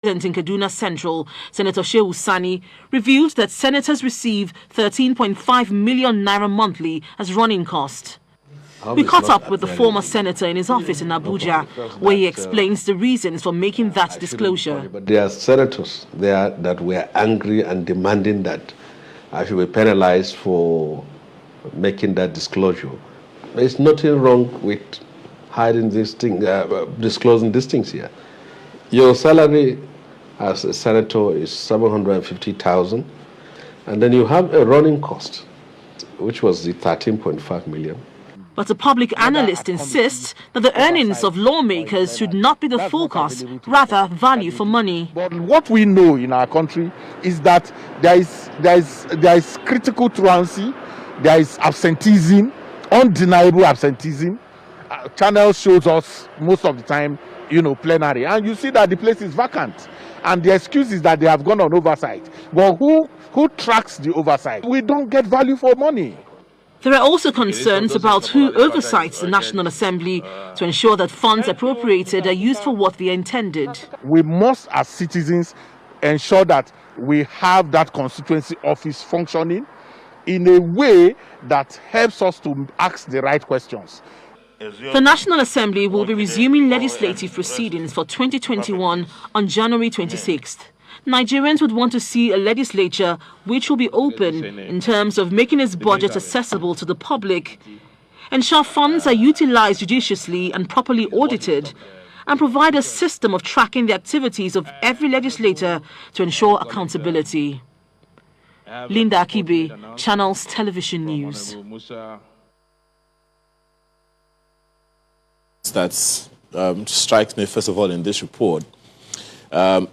In Kaduna Central, Senator Shehu Sani revealed that senators receive 13.5 million naira monthly as running cost. We caught up with the former senator in his office in Abuja, where he explains the reasons for making that disclosure. But there are senators there that were angry and demanding that I should be penalized for making that disclosure. There's nothing wrong with hiding these things, disclosing these things here. Your salary as a senator is 750,000, and then you have a running cost, which was the 13.5 million. But a public analyst insists that the earnings of lawmakers should not be the focus, rather value for money. But what we know in our country is that there is critical truancy, there is absenteeism, undeniable absenteeism. Channel shows us most of the time, plenary, and you see that the place is vacant. And the excuse is that they have gone on oversight. But who tracks the oversight? We don't get value for money. There are also concerns about who oversights the National Assembly to ensure that funds appropriated are used for what they are intended. We must, as citizens, ensure that we have that constituency office functioning in a way that helps us to ask the right questions. The National Assembly will be resuming legislative proceedings for 2021 on January 26th. Nigerians would want to see a legislature which will be open in terms of making its budget accessible to the public, ensure funds are utilized judiciously and properly audited, and provide a system of tracking the activities of every legislator to ensure accountability. Linda Akibe, Channels Television News. That strikes me, first of all, in this report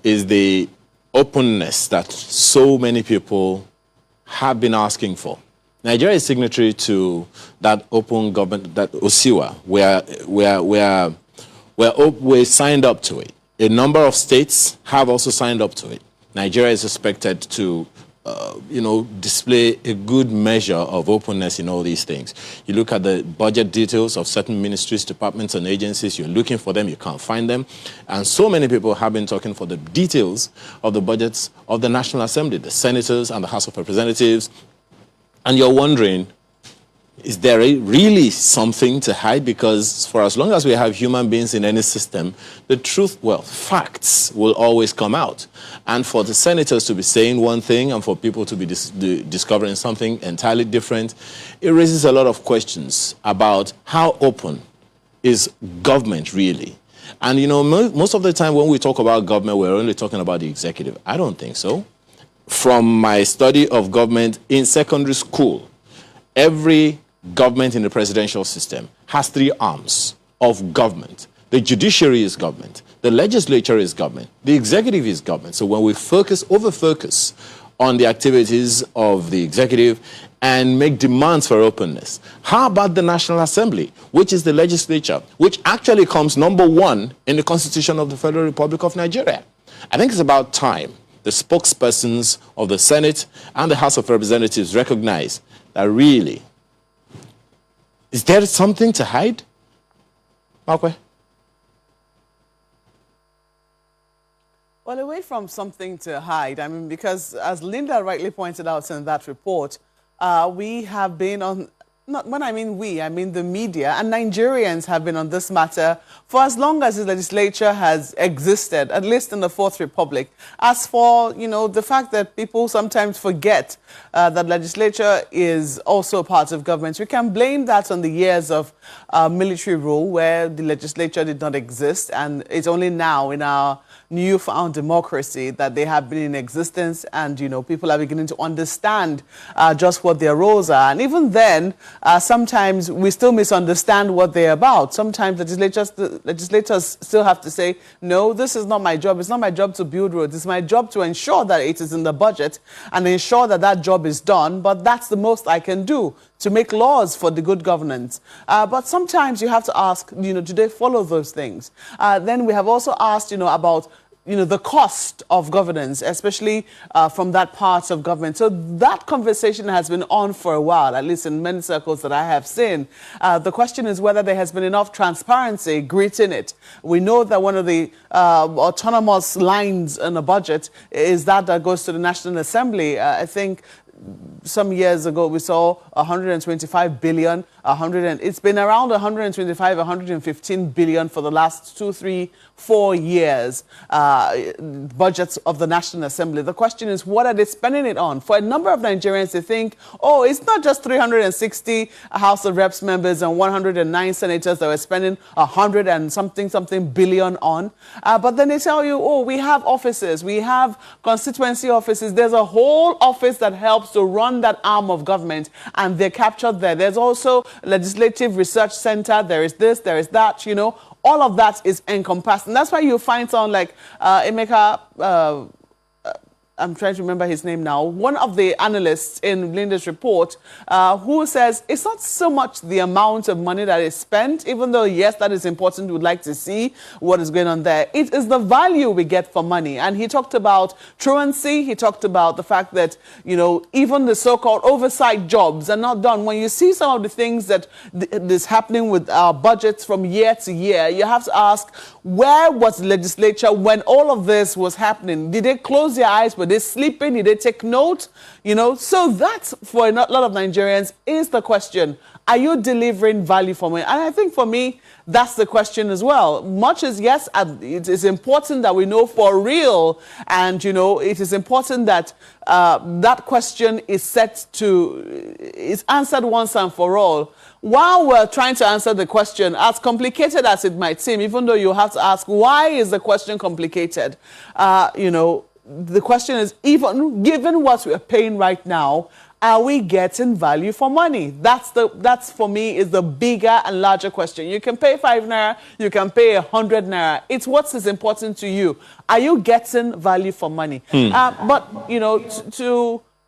is the openness that so many people have been asking for. Nigeria is signatory to that open government, that OSIWA, where we signed up to it. A number of states have also signed up to it. Nigeria is expected to display a good measure of openness in all these things. You look at the budget details of certain ministries, departments, and agencies, you're looking for them, you can't find them. And so many people have been talking for the details of the budgets of the National Assembly, the senators and the House of Representatives. And you're wondering, is there really something to hide? Because for as long as we have human beings in any system, the truth, facts will always come out. And for the senators to be saying one thing and for people to be discovering something entirely different, it raises a lot of questions about how open is government really. And, most of the time when we talk about government, we're only talking about the executive. I don't think so. From my study of government in secondary school, every government in the presidential system has three arms of government. The judiciary is government, the legislature is government, the executive is government. So when we over-focus on the activities of the executive and make demands for openness, how about the National Assembly, which is the legislature, which actually comes number one in the Constitution of the Federal Republic of Nigeria? I think it's about time the spokespersons of the Senate and the House of Representatives recognize that really, is there something to hide? Markwe? Well, away from something to hide, because as Linda rightly pointed out in that report, we have been on, when I mean we, I mean the media, and Nigerians have been on this matter for as long as the legislature has existed, at least in the Fourth Republic. As for, the fact that people sometimes forget that legislature is also part of government, we can blame that on the years of military rule where the legislature did not exist, and it's only now in our newfound democracy that they have been in existence, and people are beginning to understand just what their roles are. And even then, sometimes we still misunderstand what they're about. Sometimes legislators still have to say, no, this is not my job. It's not my job to build roads. It's my job to ensure that it is in the budget and ensure that that job is done. But that's the most I can do, to make laws for the good governance. But sometimes you have to ask, do they follow those things? Then we have also asked, about the cost of governance, especially from that part of government. So that conversation has been on for a while, at least in many circles that I have seen. The question is whether there has been enough transparency greeting it. We know that one of the autonomous lines in a budget is that goes to the National Assembly. I think some years ago we saw 125 billion, it's been around 125, 115 billion for the last 2, 3, 4 years, budgets of the National Assembly. The question is, what are they spending it on? For a number of Nigerians, they think, oh, it's not just 360 House of Reps members and 109 senators that were spending 100 and something billion on. But then they tell you, oh, we have offices, we have constituency offices. There's a whole office that helps to run that arm of government, and they're captured there. There's also Legislative Research Center. There is this, there is that, all of that is encompassed. And that's why you find someone like Emeka, I'm trying to remember his name now, one of the analysts in Linda's report, who says it's not so much the amount of money that is spent, even though, yes, that is important. We would like to see what is going on there. It is the value we get for money. And he talked about truancy. He talked about the fact that, even the so-called oversight jobs are not done. When you see some of the things that is happening with our budgets from year to year, you have to ask, where was the legislature when all of this was happening? Did they close their eyes? Were they sleeping? Did they take note? So that's, for a lot of Nigerians, is the question. Are you delivering value for money? And I think for me, that's the question as well. Much as, yes, it is important that we know for real, and, it is important that that question is answered once and for all. While we're trying to answer the question, as complicated as it might seem, even though you have to ask, why is the question complicated? The question is, even given what we're paying right now, are we getting value for money? That's for me is the bigger and larger question. You can pay 5 naira, you can pay 100 naira. It's what is important to you. Are you getting value for money? But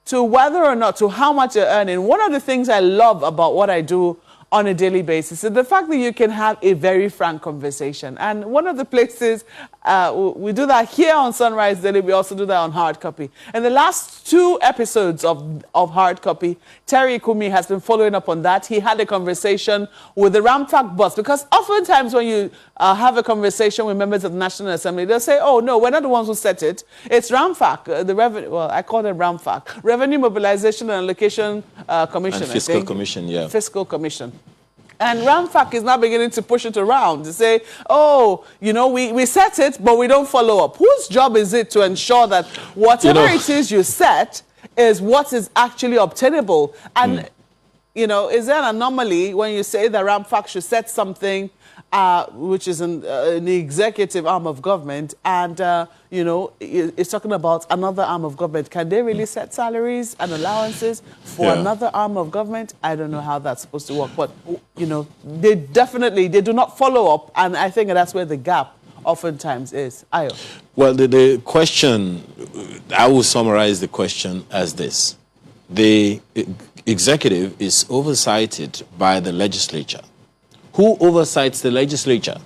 to whether or not, to how much you're earning, one of the things I love about what I do on a daily basis is the fact that you can have a very frank conversation. And one of the places we do that here on Sunrise Daily, we also do that on Hard Copy. In the last 2 episodes of Hard Copy, Terry Kumi has been following up on that. He had a conversation with the Ramfak boss, because oftentimes when you have a conversation with members of the National Assembly, they'll say, oh, no, we're not the ones who set it. It's Ramfak, the revenue, well, I call it Ramfak, Revenue Mobilization and Allocation Commission. And Fiscal Commission, yeah. Fiscal Commission. And Ramfak is now beginning to push it around to say, oh, we set it, but we don't follow up. Whose job is it to ensure that whatever it is you set is what is actually obtainable? And, is there an anomaly when you say that Ramfak should set something which is in the executive arm of government, and, it's talking about another arm of government? Can they really set salaries and allowances for another arm of government? I don't know how that's supposed to work, but, they do not follow up, and I think that's where the gap oftentimes is. Ayo. Well, the question, I will summarize the question as this. The executive is oversighted by the legislature. Who oversights the legislature?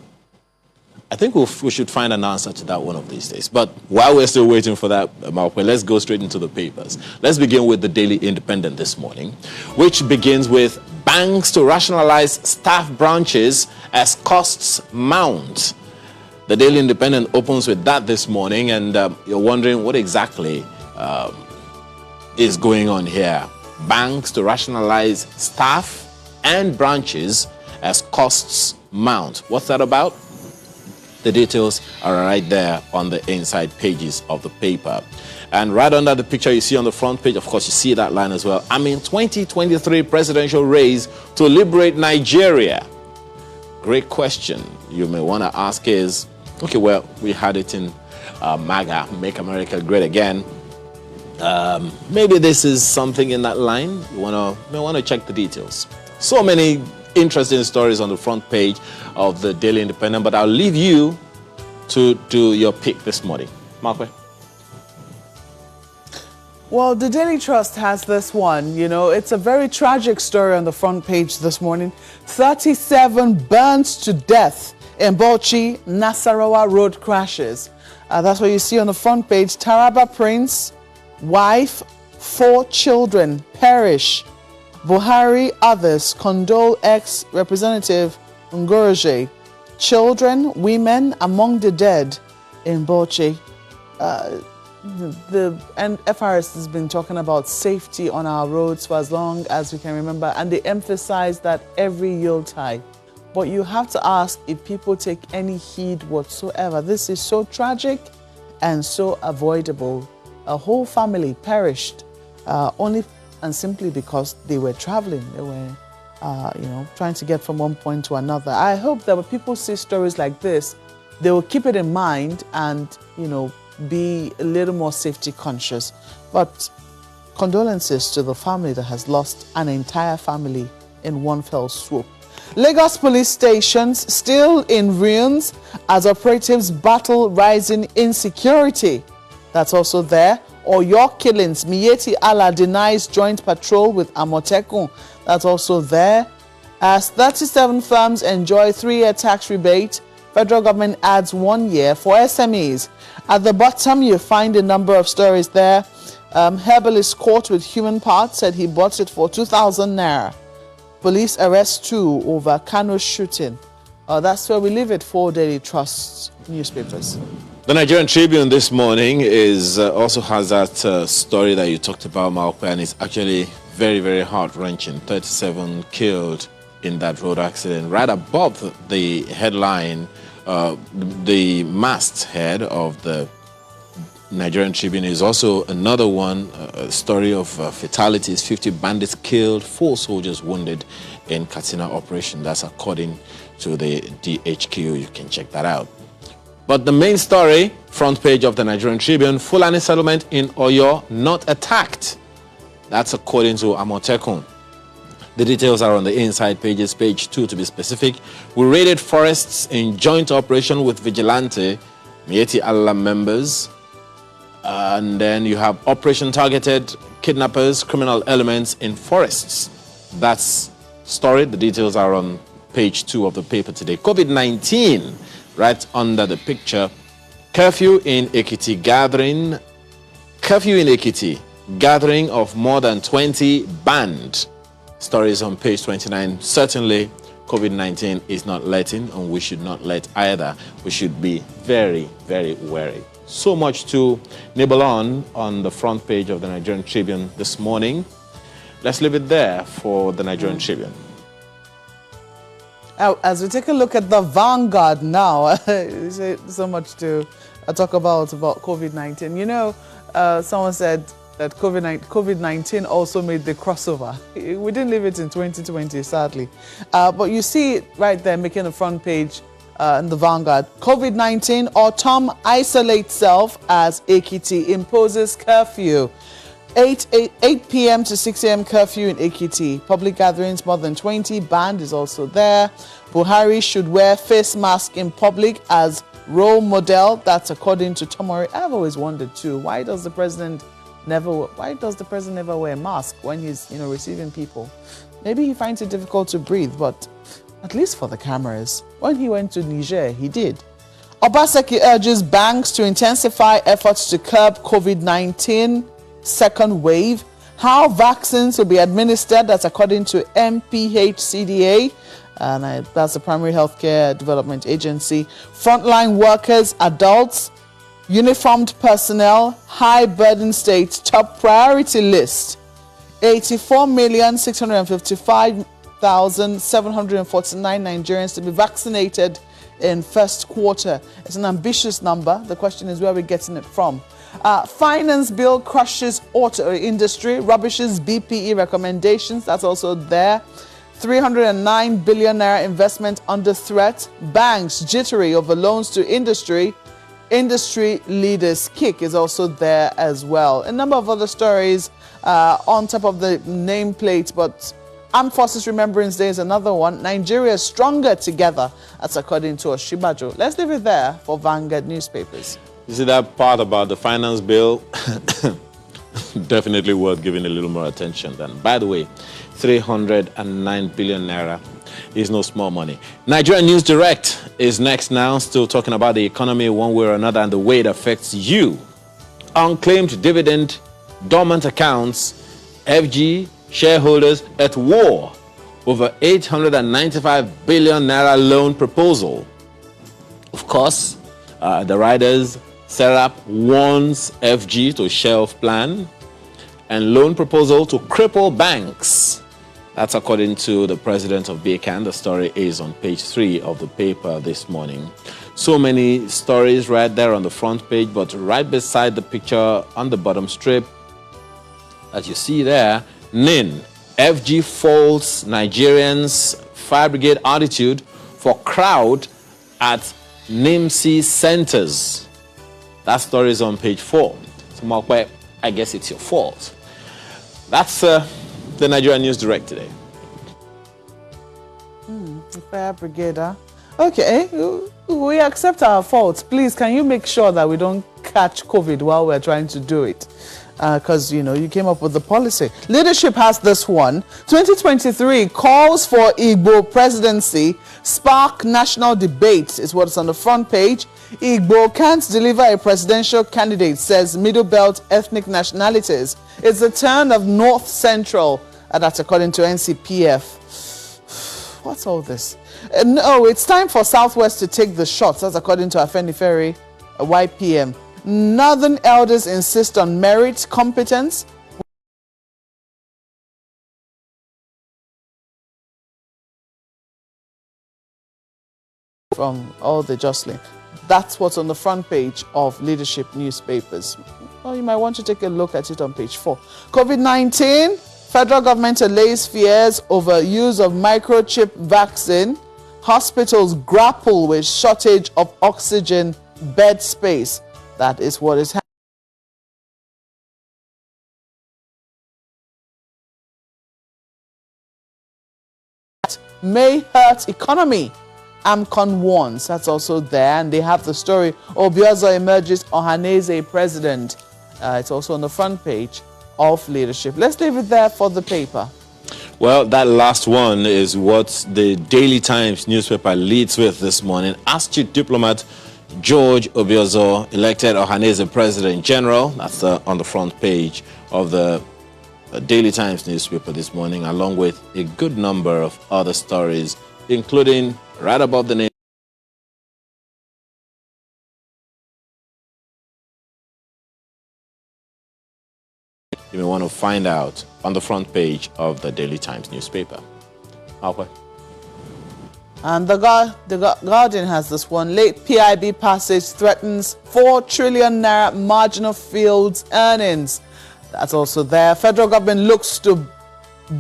I think we should find an answer to that one of these days. But while we're still waiting for that, Malkwe, let's go straight into the papers. Let's begin with the Daily Independent this morning, which begins with banks to rationalize staff branches as costs mount. The Daily Independent opens with that this morning, and you're wondering what exactly is going on here. Banks to rationalize staff and branches as costs mount. What's that about? The details are right there on the inside pages of the paper. And right under the picture you see on the front page, of course, you see that line as well. 2023 presidential race to liberate Nigeria. Great question you may want to ask is, okay, well, we had it in MAGA, Make America Great Again. Maybe this is something in that line. You may want to check the details. So many interesting stories on the front page of the Daily Independent, but I'll leave you to do your pick this morning. Malkwe. Well, the Daily Trust has this one. It's a very tragic story on the front page this morning. 37 burnt to death in Bauchi, Nasarawa road crashes. That's what you see on the front page. Taraba Prince, wife, 4 children perish. Buhari, others condole ex-representative Ngoroje. Children, women among the dead in Bauchi. The FRS has been talking about safety on our roads for as long as we can remember, and they emphasize that every Yuletide. But you have to ask if people take any heed whatsoever. This is so tragic and so avoidable. A whole family perished only and simply because they were traveling. They were, trying to get from one point to another. I hope that when people see stories like this, they will keep it in mind and, be a little more safety conscious. But condolences to the family that has lost an entire family in one fell swoop. Lagos police stations still in ruins as operatives battle rising insecurity. That's also there. Oyo killings, Miyetti Allah denies joint patrol with Amotekun. That's also there. As 37 firms enjoy 3-year tax rebate, federal government adds 1 year for SMEs. At the bottom, you find a number of stories there. Herbalist caught with human parts said he bought it for 2,000 naira. Police arrest 2 over Kano shooting. That's where we leave it for Daily Trust newspapers. The Nigerian Tribune this morning also has that story that you talked about, Malpe, and it's actually very, very heart-wrenching. 37 killed in that road accident. Right above the headline, the masthead of the Nigerian Tribune is also another one, a story of fatalities. 50 bandits killed, 4 soldiers wounded in Katsina operation. That's according to the DHQ. You can check that out. But the main story, front page of the Nigerian Tribune, Fulani settlement in Oyo not attacked. That's according to Amotekun. The details are on the inside pages, page 2 to be specific. We raided forests in joint operation with Vigilante, Miyetti Allah members. And then you have operation targeted kidnappers, criminal elements in forests. That's story. The details are on page 2 of the paper today. COVID-19, right under the picture. Curfew in Ekiti gathering. Curfew in Ekiti. Gathering of more than 20 banned. Stories on page 29. Certainly, COVID-19 is not letting, and we should not let either. We should be very, very wary. So much to nibble on the front page of the Nigerian Tribune this morning. Let's leave it there for the Nigerian Tribune. As we take a look at the Vanguard now, so much to talk about COVID-19. Someone said that COVID-19 also made the crossover. We didn't leave it in 2020, sadly. But you see it right there making the front page in the Vanguard. COVID-19, Autumn isolates self as Ekiti imposes curfew. 8 p.m. to 6 a.m. curfew in Ekiti. Public gatherings more than 20 banned is also there. Buhari should wear face mask in public as role model. That's according to Tomori. I've always wondered too, why does the president never wear a mask when he's receiving people? Maybe he finds it difficult to breathe, but at least for the cameras. When he went to Niger, he did. Obaseki urges banks to intensify efforts to curb COVID-19 second wave. How vaccines will be administered, that's according to MPHCDA, and that's the Primary Healthcare Development Agency. Frontline workers, adults, uniformed personnel, high burden states, top priority list. 84,655,749 Nigerians to be vaccinated in first quarter. It's an ambitious number. The question is where we're getting it from. Finance bill crushes auto industry, rubbishes BPE recommendations. That's also there. 309 billion naira investment under threat. Banks jittery over loans to industry. Industry leaders kick is also there as well. A number of other stories on top of the nameplate, but Armed Forces Remembrance Day is another one. Nigeria stronger together. That's according to Oshibajo. Let's leave it there for Vanguard newspapers. You see that part about the finance bill? definitely worth giving a little more attention than. By the way, 309 billion naira is no small money. Nigerian News Direct is next now, still talking about the economy one way or another and the way it affects you. Unclaimed dividend, dormant accounts, FG shareholders at war over 895 billion naira loan proposal. Of course, the riders Serap warns FG to shelf plan and loan proposal to cripple banks. That's according to the president of BACAN. The story is on page 3 of the paper this morning. So many stories right there on the front page, but right beside the picture on the bottom strip, as you see there, NIN, FG faults Nigerians' fire brigade attitude for crowd at NIMC centers. That story is on page 4. So, Mokwe, I guess it's your fault. That's the Nigerian News Direct today. Fire brigade, huh? Okay, we accept our faults. Please, can you make sure that we don't catch COVID while we're trying to do it? Because, you came up with the policy. Leadership has this one. 2023 calls for Igbo presidency spark national debate is what's on the front page. Igbo can't deliver a presidential candidate, says Middle Belt ethnic nationalities. It's the turn of North Central, and that's according to NCPF. What's all this? No, it's time for Southwest to take the shots. That's according to Afenifere, YPM. Northern elders insist on merit, competence. From all the jostling. That's what's on the front page of leadership newspapers. Well, you might want to take a look at it on page 4. COVID-19, federal government allays fears over use of microchip vaccine. Hospitals grapple with shortage of oxygen bed space. That is what is happening. May hurt economy. AMCON warns. That's also there. And they have the story. Obiozor emerges Ohaneze president. It's also on the front page of leadership. Let's leave it there for the paper. Well, that last one is what the Daily Times newspaper leads with this morning. Astute diplomat George Obiozor elected Ohaneze President General. That's on the front page of the Daily Times newspaper this morning, along with a good number of other stories, including right above the name. You may want to find out on the front page of the Daily Times newspaper. Okay. And the Guardian has this one. Late PIB passage threatens 4 trillion naira marginal fields earnings. That's also there. Federal government looks to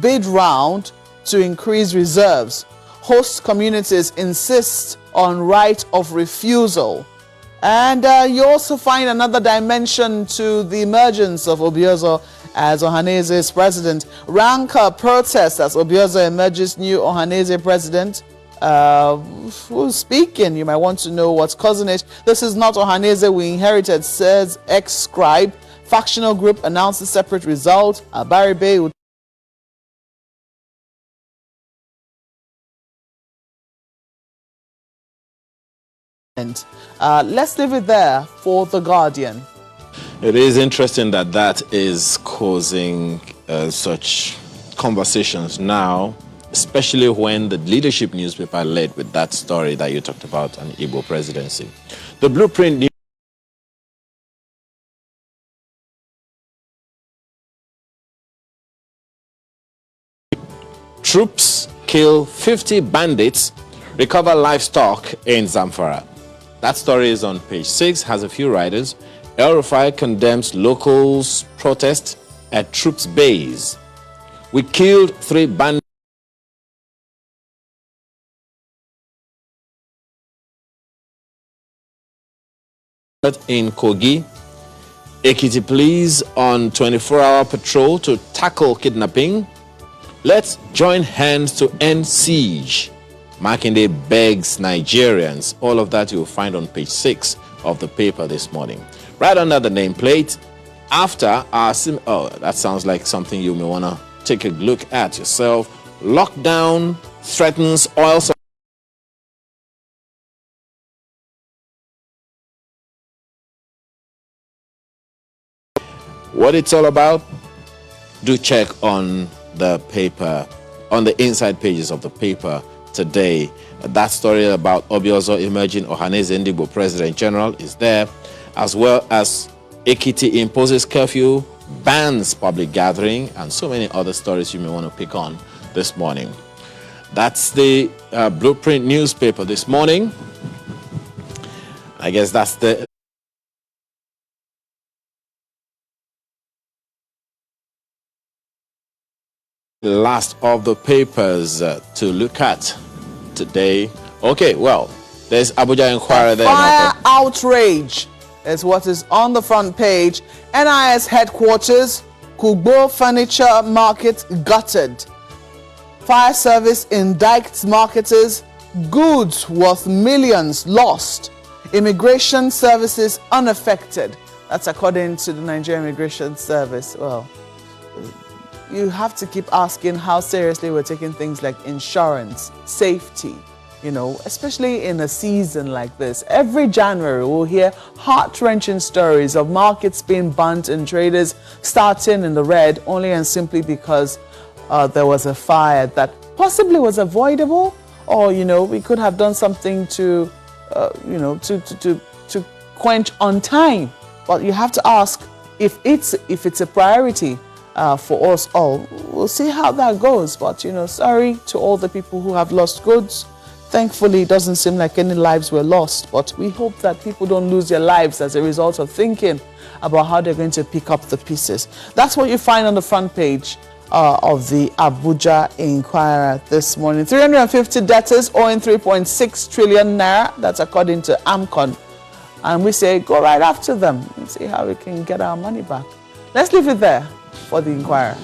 bid round to increase reserves. Host communities insist on right of refusal. And you also find another dimension to the emergence of Obiozor as Ohaneze's president. Rancor protests as Obiozor emerges new Ohaneze president. Who's speaking? You might want to know what's causing it. This is not Ohaneze we inherited, says ex-scribe. Factional group announces separate result. Abaribe. Let's leave it there for The Guardian. It is interesting that that is causing such conversations now, especially when the leadership newspaper led with that story that you talked about on Igbo presidency. The Blueprint troops kill 50 bandits, recover livestock in Zamfara. That story is on page 6, has a few riders. El Rufai condemns locals' protest at troops' base. We killed 3 bandits in Kogi. Ekiti police on 24-hour patrol to tackle kidnapping. Let's join hands to end siege. Makinde begs Nigerians. All of that you'll find on page 6 of the paper this morning. Right under the nameplate, after our that sounds like something you may want to take a look at yourself. Lockdown threatens oil supply. What it's all about, do check on the paper, on the inside pages of the paper today. That story about Obiozor emerging Ohanaeze Ndigbo President General is there, as well as Ekiti imposes curfew, bans public gathering, and so many other stories you may want to pick on this morning. That's the Blueprint newspaper this morning. I guess that's the last of the papers to look at today. Okay, well, there's Abuja Inquirer there. Fire outrage is what is on the front page. NIS headquarters, Kugbo Furniture Market gutted. Fire service indicts marketers. Goods worth millions lost. Immigration services unaffected. That's according to the Nigerian Immigration Service. Well, you have to keep asking how seriously we're taking things like insurance, safety, you know, especially in a season like this. Every January, we'll hear heart-wrenching stories of markets being burnt and traders starting in the red only and simply because there was a fire that possibly was avoidable, or, you know, we could have done something to, you know, to quench on time. But you have to ask if it's a priority for us all. We'll see how that goes. But, you know, sorry to all the people who have lost goods. Thankfully, it doesn't seem like any lives were lost. But we hope that people don't lose their lives as a result of thinking about how they're going to pick up the pieces. That's what you find on the front page of the Abuja Inquirer this morning. 350 debtors owing 3.6 trillion naira. That's according to AMCON. And we say, go right after them and see how we can get our money back. Let's leave it there for the Inquirer.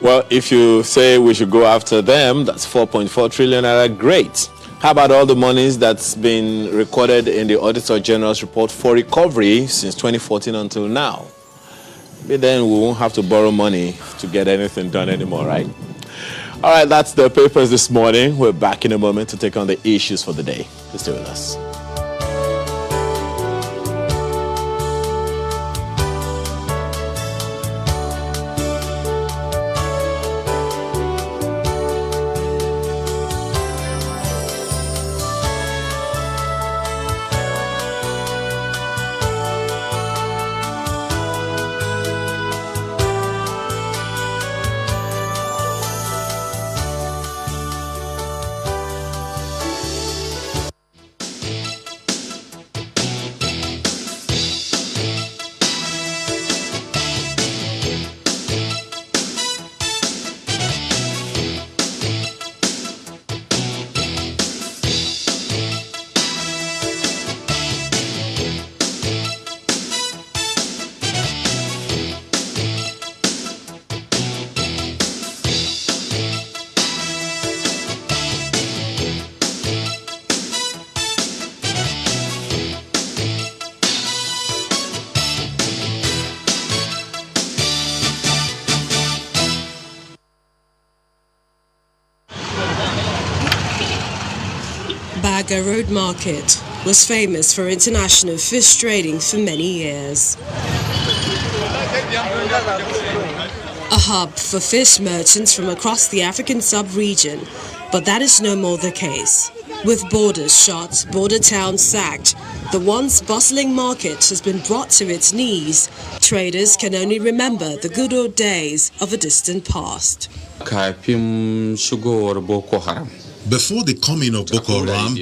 Well, if you say we should go after them, that's 4.4 trillion naira. Great. How about all the monies that's been recorded in the Auditor General's report for recovery since 2014 until now? But then we won't have to borrow money to get anything done anymore, right? All right, that's the papers this morning. We're back in a moment to take on the issues for the day. Please stay with us. Baga Road Market was famous for international fish trading for many years. A hub for fish merchants from across the African sub-region, but that is no more the case. With borders shut, border towns sacked, the once bustling market has been brought to its knees. Traders can only remember the good old days of a distant past. Before the coming of Boko Haram,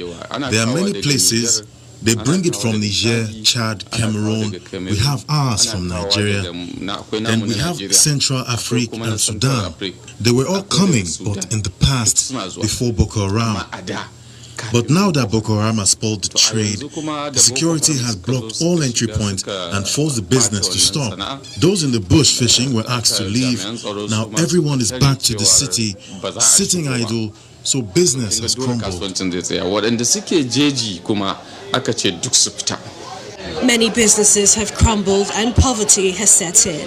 there are many places. They bring it from Niger, Chad, Cameroon. We have ours from Nigeria. Then we have Central Africa and Sudan. They were all coming, but in the past, before Boko Haram. But now that Boko Haram has spoiled the trade, the security has blocked all entry points and forced the business to stop. Those in the bush fishing were asked to leave. Now everyone is back to the city, sitting idle, so business has crumbled. Many businesses have crumbled and poverty has set in.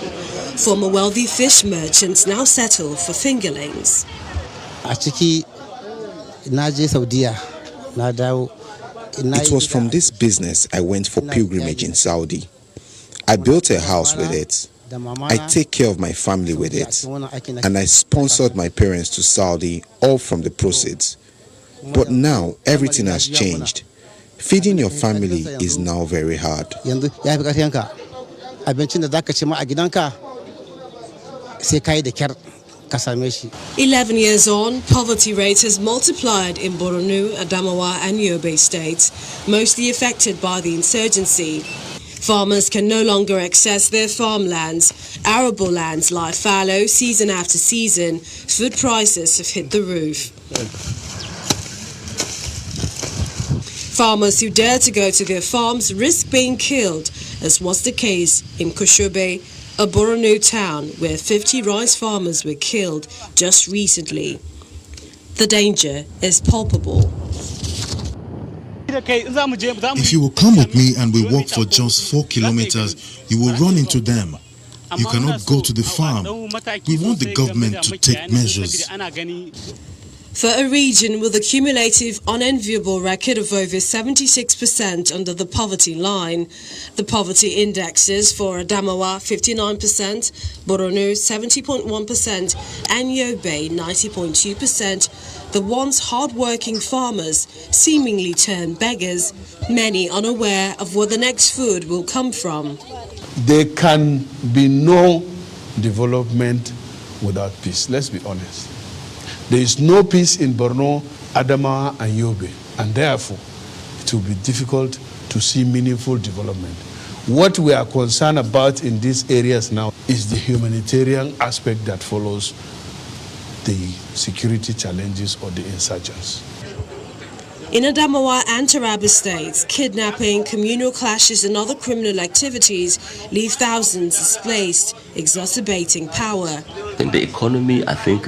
Former wealthy fish merchants now settle for fingerlings. It was from this business I went for pilgrimage in Saudi. I built a house with it. I take care of my family with it. And I sponsored my parents to Saudi, all from the proceeds. But now everything has changed. Feeding your family is now very hard. 11 years on, poverty rate has multiplied in Borno, Adamawa and Yobe states, mostly affected by the insurgency. Farmers can no longer access their farmlands. Arable lands lie fallow season after season. Food prices have hit the roof. Farmers who dare to go to their farms risk being killed, as was the case in Kushobe, a Borno town where 50 rice farmers were killed just recently. The danger is palpable. If you will come with me and we walk for just 4 kilometers, you will run into them. You cannot go to the farm. We want the government to take measures. For a region with a cumulative unenviable record of over 76% under the poverty line, the poverty indexes for Adamawa 59%, Borno 70.1% and Yobe 90.2%, the once hard-working farmers seemingly turn beggars, many unaware of where the next food will come from. There can be no development without peace, let's be honest. There is no peace in Borno, Adamawa and Yobe, and therefore it will be difficult to see meaningful development. What we are concerned about in these areas now is the humanitarian aspect that follows the security challenges or the insurgents. In Adamawa and Taraba states, kidnapping, communal clashes and other criminal activities leave thousands displaced, exacerbating power. In the economy, I think,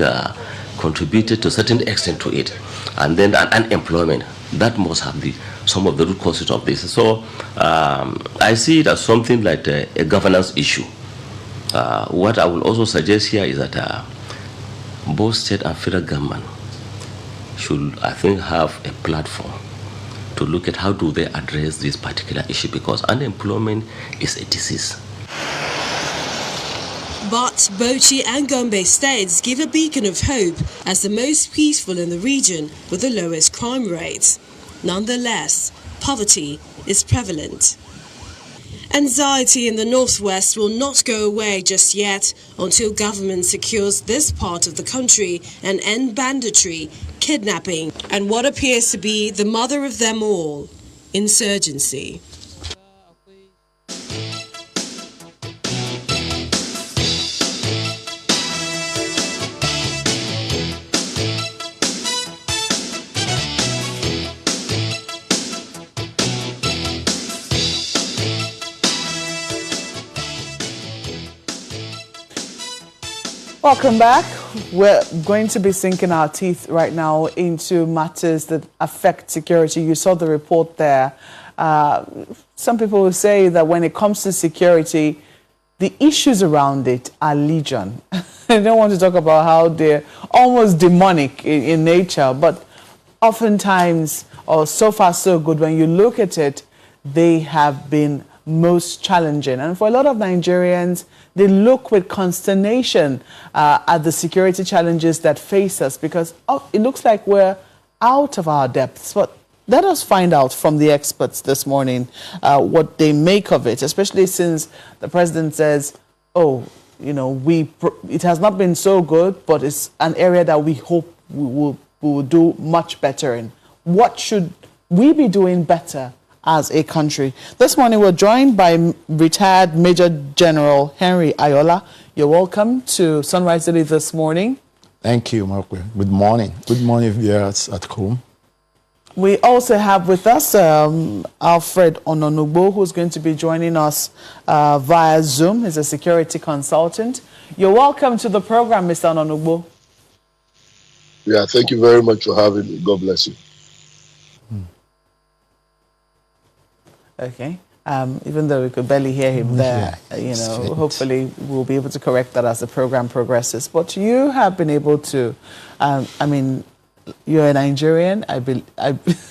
contributed to a certain extent to it. And then unemployment, that must have some of the root causes of this. So I see it as something like a governance issue. What I will also suggest here is that both state and federal government should, I think, have a platform to look at how do they address this particular issue, because unemployment is a disease. But Bauchi and Gombe states give a beacon of hope as the most peaceful in the region with the lowest crime rates. Nonetheless, poverty is prevalent. Anxiety in the northwest will not go away just yet until government secures this part of the country and end banditry, kidnapping, and what appears to be the mother of them all, insurgency. Welcome back. We're going to be sinking our teeth right now into matters that affect security. You saw the report there. Some people will say that when it comes to security, the issues around it are legion. I don't want to talk about how they're almost demonic in nature, but oftentimes, or so far so good, when you look at it, they have been most challenging. And for a lot of Nigerians, they look with consternation at the security challenges that face us, because it looks like we're out of our depths. But let us find out from the experts this morning what they make of it, especially since the president says, oh, you know, it has not been so good, but it's an area that we hope we will do much better in. What should we be doing better as a country? This morning we're joined by retired Major General Henry Ayola. You're welcome to Sunrise Daily this morning. Thank you, Marco. Good morning. Good morning, viewers at home. We also have with us Alfred Ononugbo, who's going to be joining us via Zoom. He's a security consultant. You're welcome to the program, Mr. Ononugbo. Yeah, thank you very much for having me. God bless you. Okay. even though we could barely hear him there. You know, hopefully we'll be able to correct that as the program progresses. But you have been able to, I mean, you're a Nigerian. Of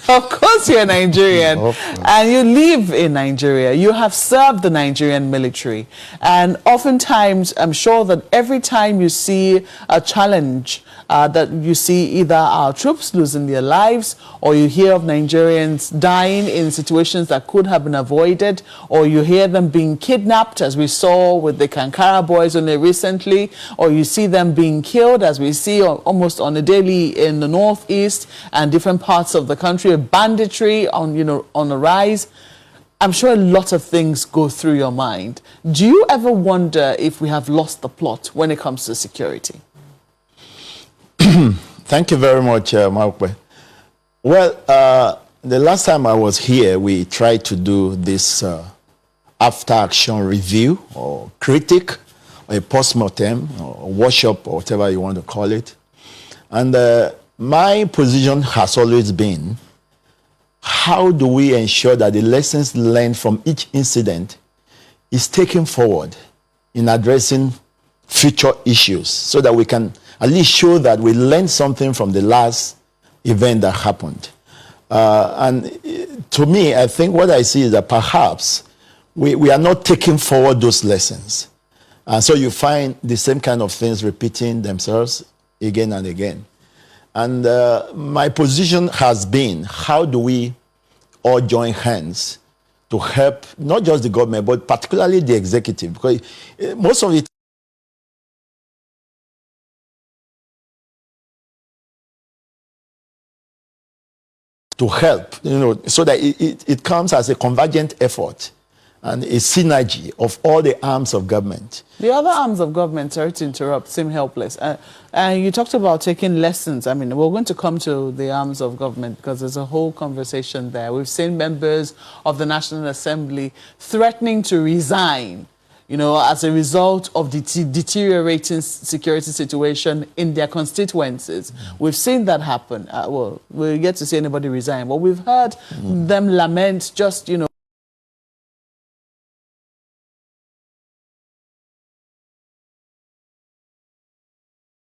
course you're a Nigerian. And you live in Nigeria. You have served the Nigerian military. And oftentimes, I'm sure that every time you see a challenge, that you see either our troops losing their lives, or you hear of Nigerians dying in situations that could have been avoided, or you hear them being kidnapped, as we saw with the Kankara boys only recently, or you see them being killed, as we see almost on a daily in the Northeast and different parts of the country, banditry on the rise. I'm sure a lot of things go through your mind. Do you ever wonder if we have lost the plot when it comes to security? Thank you very much, Maukwe. Well, the last time I was here, we tried to do this after-action review or critic, or a post-mortem, or workshop, or whatever you want to call it. And my position has always been, how do we ensure that the lessons learned from each incident is taken forward in addressing future issues, so that we can at least show that we learned something from the last event that happened. And to me, I think what I see is that perhaps we are not taking forward those lessons. And so you find the same kind of things repeating themselves again and again. And my position has been, how do we all join hands to help not just the government, but particularly the executive? Because most of it to help, so that it comes as a convergent effort and a synergy of all the arms of government. The other arms of government, sorry to interrupt, seem helpless. And you talked about taking lessons. I mean, we're going to come to the arms of government because there's a whole conversation there. We've seen members of the National Assembly threatening to resign, as a result of the deteriorating security situation in their constituencies. We've seen that happen. Well, we'll get to see anybody resign, but we've heard them lament just,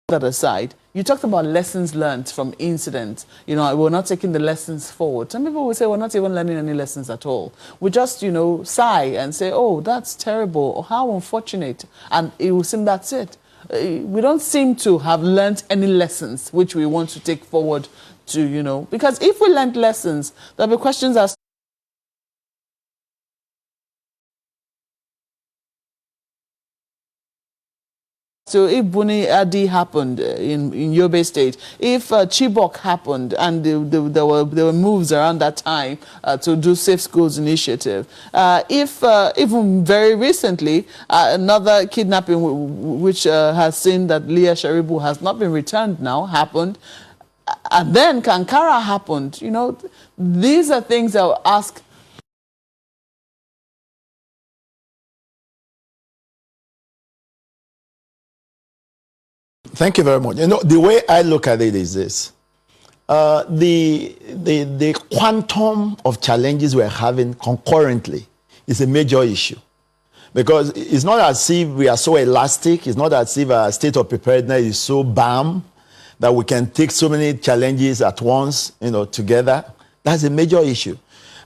that aside. You talked about lessons learned from incidents. We're not taking the lessons forward. Some people will say we're not even learning any lessons at all. We just, sigh and say, oh, that's terrible, or how unfortunate. And it will seem that's it. We don't seem to have learned any lessons which we want to take forward to, because if we learned lessons, there'll be questions as so if Buni Adi happened in Yobe State, if Chibok happened, and there were moves around that time to do Safe Schools initiative, if even very recently another kidnapping which has seen that Leah Sharibu has not been returned now happened, and then Kankara happened, these are things I will ask. Thank you very much. The way I look at it is this. The quantum of challenges we're having concurrently is a major issue. Because it's not as if we are so elastic. It's not as if our state of preparedness is so bam that we can take so many challenges at once, together. That's a major issue.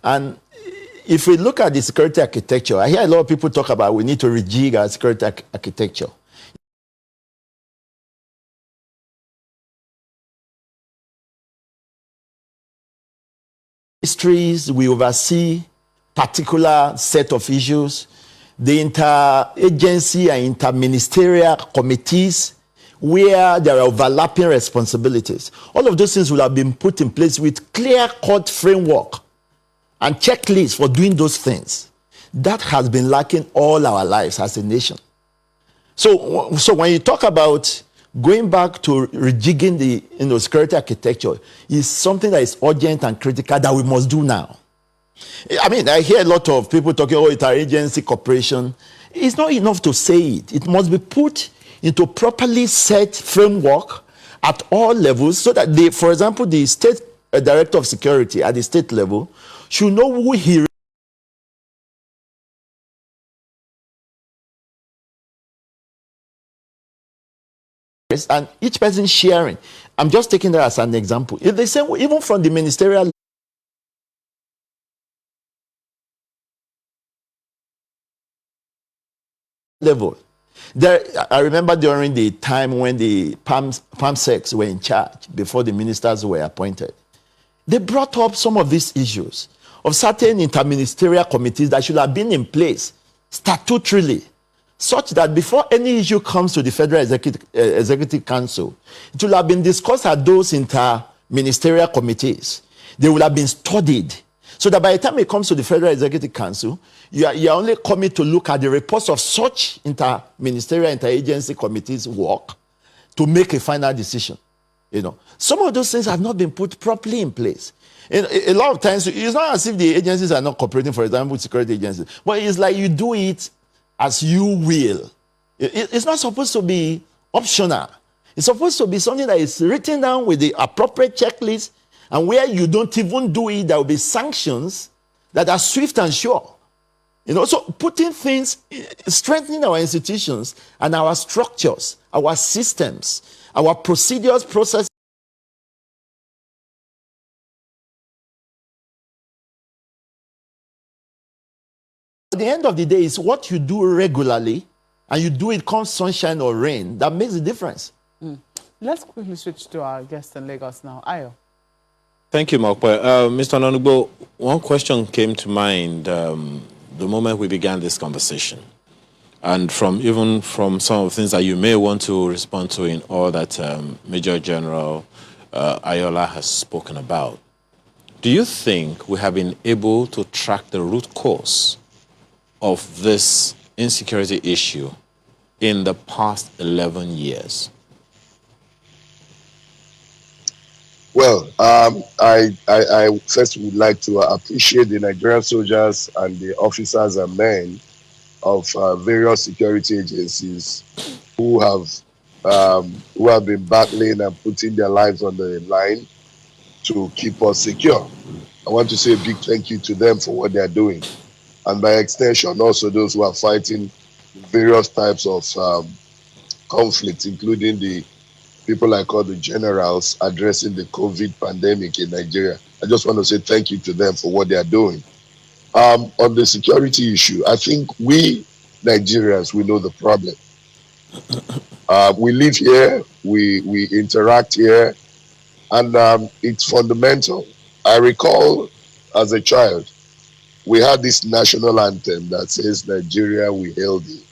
And if we look at the security architecture, I hear a lot of people talk about we need to rejig our security architecture. Ministries, we oversee particular set of issues. The interagency and interministerial committees where there are overlapping responsibilities. All of those things will have been put in place with clear-cut framework and checklists for doing those things. That has been lacking all our lives as a nation. So when you talk about going back to rejigging the security architecture is something that is urgent and critical that we must do now. I mean, I hear a lot of people talking, oh, it's our agency cooperation. It's not enough to say it. It must be put into properly set framework at all levels so that, for example, the state director of security at the state level should know who he and each person sharing. I'm just taking that as an example. If they say, even from the ministerial level, there, I remember during the time when the PAMSECs were in charge, before the ministers were appointed, they brought up some of these issues of certain interministerial committees that should have been in place statutorily, such that before any issue comes to the Federal Executive Council, it will have been discussed at those interministerial committees. They will have been studied, so that by the time it comes to the Federal Executive Council, you are only coming to look at the reports of such interministerial, interagency committees' work to make a final decision. You know, some of those things have not been put properly in place. A lot of times, it's not as if the agencies are not cooperating, for example, security agencies, but it's like you do it as you will. It's not supposed to be optional. It's supposed to be something that is written down with the appropriate checklist, and where you don't even do it, there will be sanctions that are swift and sure. You know, so putting things, strengthening our institutions and our structures, our systems, our procedures, processes. At the end of the day, it's what you do regularly, and you do it come sunshine or rain, that makes a difference. Let's quickly switch to our guest in Lagos now. Ayo. Thank you, Mokwe. Mr. Nonugbo, one question came to mind the moment we began this conversation. And even from some of the things that you may want to respond to in all that Major General Ayola has spoken about. Do you think we have been able to track the root cause of this insecurity issue in the past 11 years? Well, I first would like to appreciate the Nigerian soldiers and the officers and men of various security agencies who have been battling and putting their lives on the line to keep us secure. I want to say a big thank you to them for what they are doing, and by extension also those who are fighting various types of conflicts, including the people I call the generals addressing the COVID pandemic in Nigeria. I just want to say thank you to them for what they are doing. On the security issue, I think we Nigerians, we know the problem. We live here, we interact here, and it's fundamental. I recall as a child, we had this national anthem that says, Nigeria, we hail thee.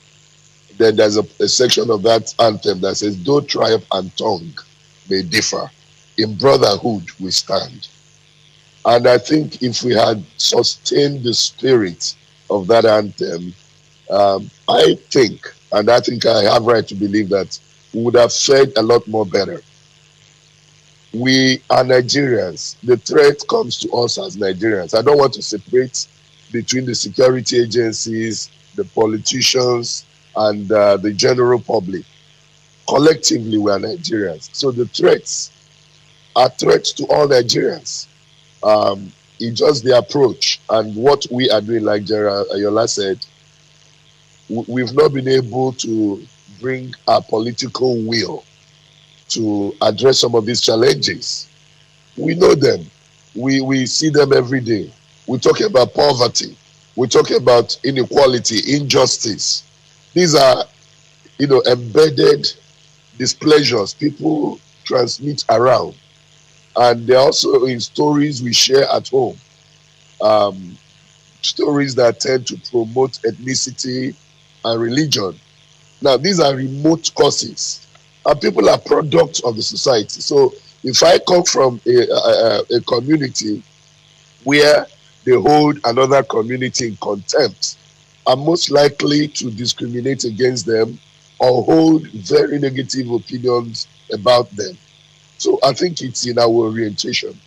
Then there's a section of that anthem that says, though tribe and tongue may differ, in brotherhood we stand. And I think if we had sustained the spirit of that anthem, I think I have right to believe that we would have fared a lot more better. We are Nigerians. The threat comes to us as Nigerians. I don't want to separate between the security agencies, the politicians, and the general public. Collectively, we are Nigerians. So the threats are threats to all Nigerians. It's just the approach and what we are doing, like General Ayola said, we've not been able to bring our political will to address some of these challenges. We know them. We see them every day. We talk about poverty. We talk about inequality, injustice. These are, embedded displeasures people transmit around. And they're also in stories we share at home. Stories that tend to promote ethnicity and religion. Now, these are remote causes. And people are products of the society. So if I come from a community where they hold another community in contempt, I'm most likely to discriminate against them or hold very negative opinions about them. So I think it's in our orientation.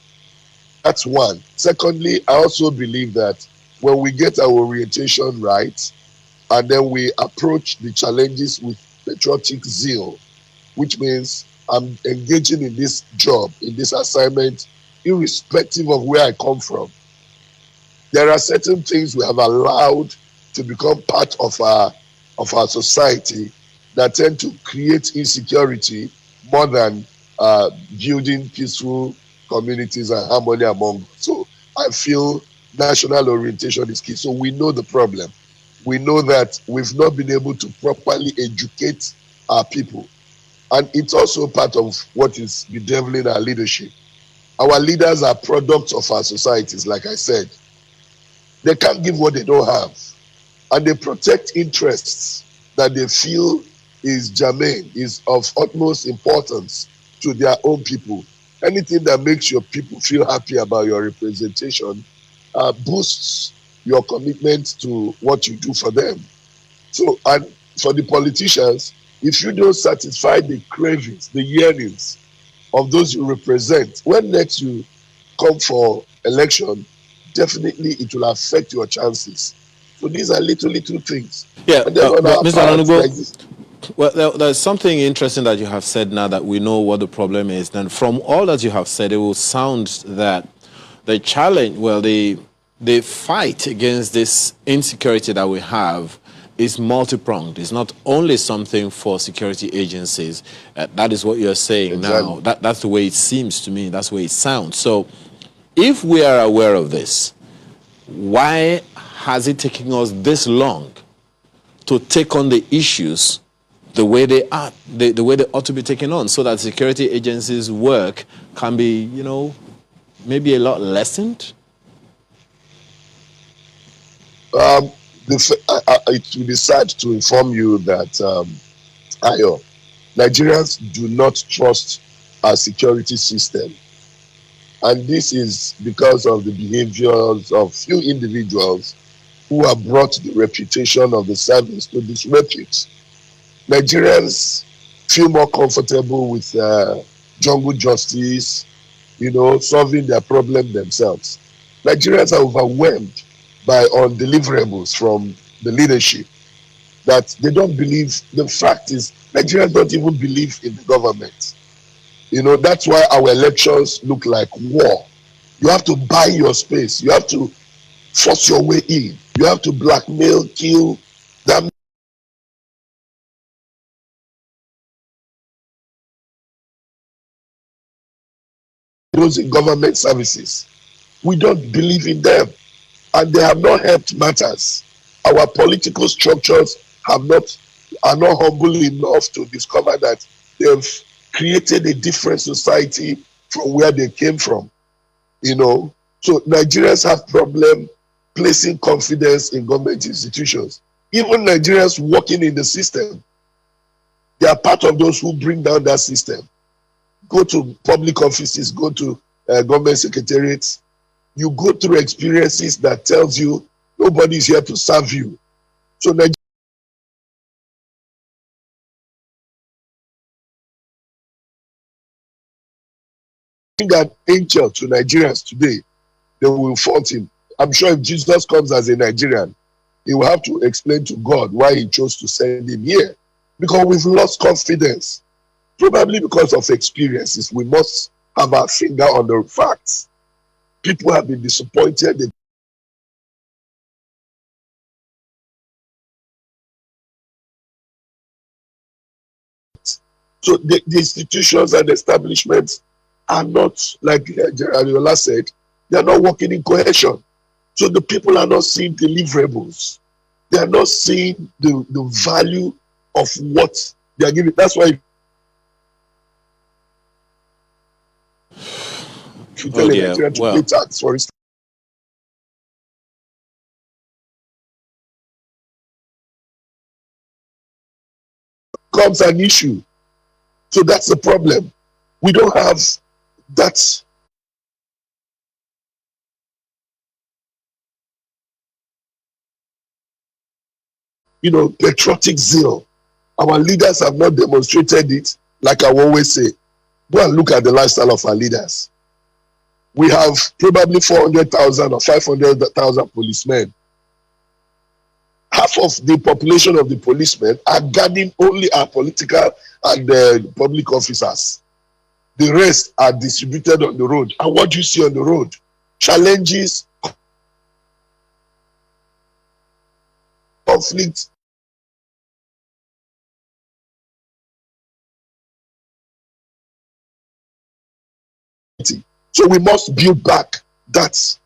That's one. Secondly, I also believe that when we get our orientation right, and then we approach the challenges with patriotic zeal, which means I'm engaging in this job, in this assignment, irrespective of where I come from. There are certain things we have allowed to become part of our society that tend to create insecurity more than building peaceful communities and harmony among. So I feel national orientation is key. So we know the problem. We know that we've not been able to properly educate our people. And it's also part of what is bedeviling our leadership. Our leaders are products of our societies, like I said. They can't give what they don't have. And they protect interests that they feel is germane, is of utmost importance to their own people. Anything that makes your people feel happy about your representation boosts your commitment to what you do for them. So, and for the politicians, if you don't satisfy the cravings, the yearnings of those you represent, when next you come for election, definitely it will affect your chances. So these are little things. Yeah, Mr. Anonugbo, like well, there's something interesting that you have said now that we know what the problem is. Then from all that you have said, it will sound that the challenge, well, the fight against this insecurity that we have is multi-pronged. It's not only something for security agencies. That is what you're saying exactly. now. That's the way it seems to me. That's the way it sounds. So if we are aware of this, why has it taken us this long to take on the issues the way they are, the way they ought to be taken on, so that security agencies' work can be, you know, maybe a lot lessened? It will be sad to inform you that Ayo, Nigerians do not trust our security system. And this is because of the behaviors of few individuals who have brought the reputation of the service to disrepute. Nigerians feel more comfortable with jungle justice, you know, solving their problem themselves. Nigerians are overwhelmed by undeliverables from the leadership that they don't believe. The fact is, Nigerians don't even believe in the government. You know, that's why our elections look like war. You have to buy your space. You have to force your way in. You have to blackmail, kill, damn those in government services. We don't believe in them, and they have not helped matters. Our political structures are not humble enough to discover that they've created a different society from where they came from. You know, so Nigerians have problem placing confidence in government institutions. Even Nigerians working in the system, they are part of those who bring down that system. Go to public offices, go to government secretariats. You go through experiences that tells you nobody is here to serve you. So an angel to Nigerians today, they will fault him. I'm sure if Jesus comes as a Nigerian, he will have to explain to God why he chose to send him here. Because we've lost confidence. Probably because of experiences. We must have our finger on the facts. People have been disappointed. So the institutions and establishments are not, like Ariola said, they are not working in cohesion. So the people are not seeing deliverables. They are not seeing the value of what they are giving. That's why if you tell a Nigerian to pay tax, for instance, becomes an issue. So that's the problem. We don't have that. You know, patriotic zeal. Our leaders have not demonstrated it. Like I always say, go and look at the lifestyle of our leaders. We have probably 400,000 or 500,000 policemen. Half of the population of the policemen are guarding only our political and public officers. The rest are distributed on the road. And what do you see on the road? Challenges, conflict, So we must build back that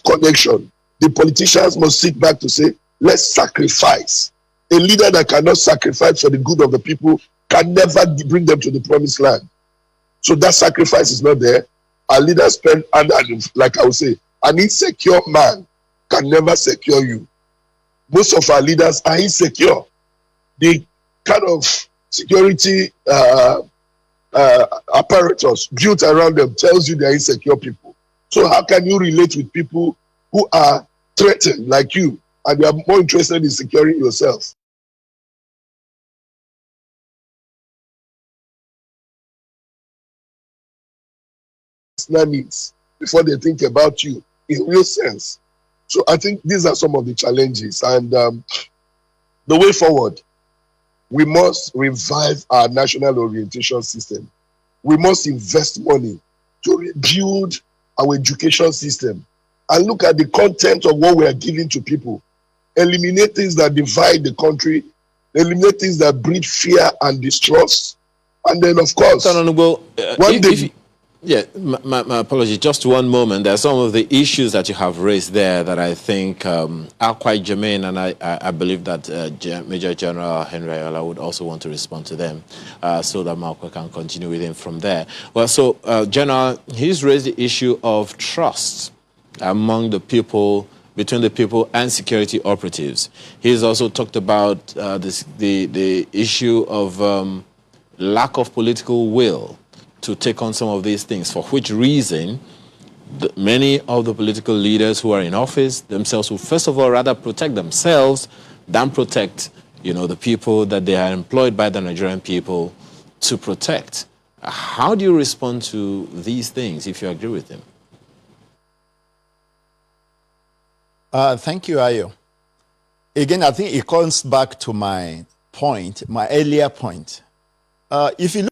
connection. The politicians must sit back to say, let's sacrifice. A leader that cannot sacrifice for the good of the people can never bring them to the promised land. So that sacrifice is not there. Our leaders spend, and like I would say, an insecure man can never secure you. Most of our leaders are insecure. The kind of security apparatus built around them tells you they're insecure people. So how can you relate with people who are threatened like you, and you are more interested in securing yourself? Needs before they think about you in real sense. So I think these are some of the challenges, and the way forward, we must revive our national orientation system. We must invest money to rebuild our education system and look at the content of what we are giving to people. Eliminate things that divide the country, eliminate things that breed fear and distrust, and then of course, one day. Yeah, my apologies. Just one moment. There are some of the issues that you have raised there that I think are quite germane, and I believe that Major General Henry Ayala would also want to respond to them, so that Malcolm can continue with him from there. Well, so General, he's raised the issue of trust among the people, between the people and security operatives. He's also talked about the issue of lack of political will to take on some of these things, for which reason many of the political leaders who are in office themselves will first of all rather protect themselves than protect, the people that they are employed by the Nigerian people to protect. How do you respond to these things, if you agree with them? Thank you, Ayo. Again, I think it comes back to my point, my earlier point. If you look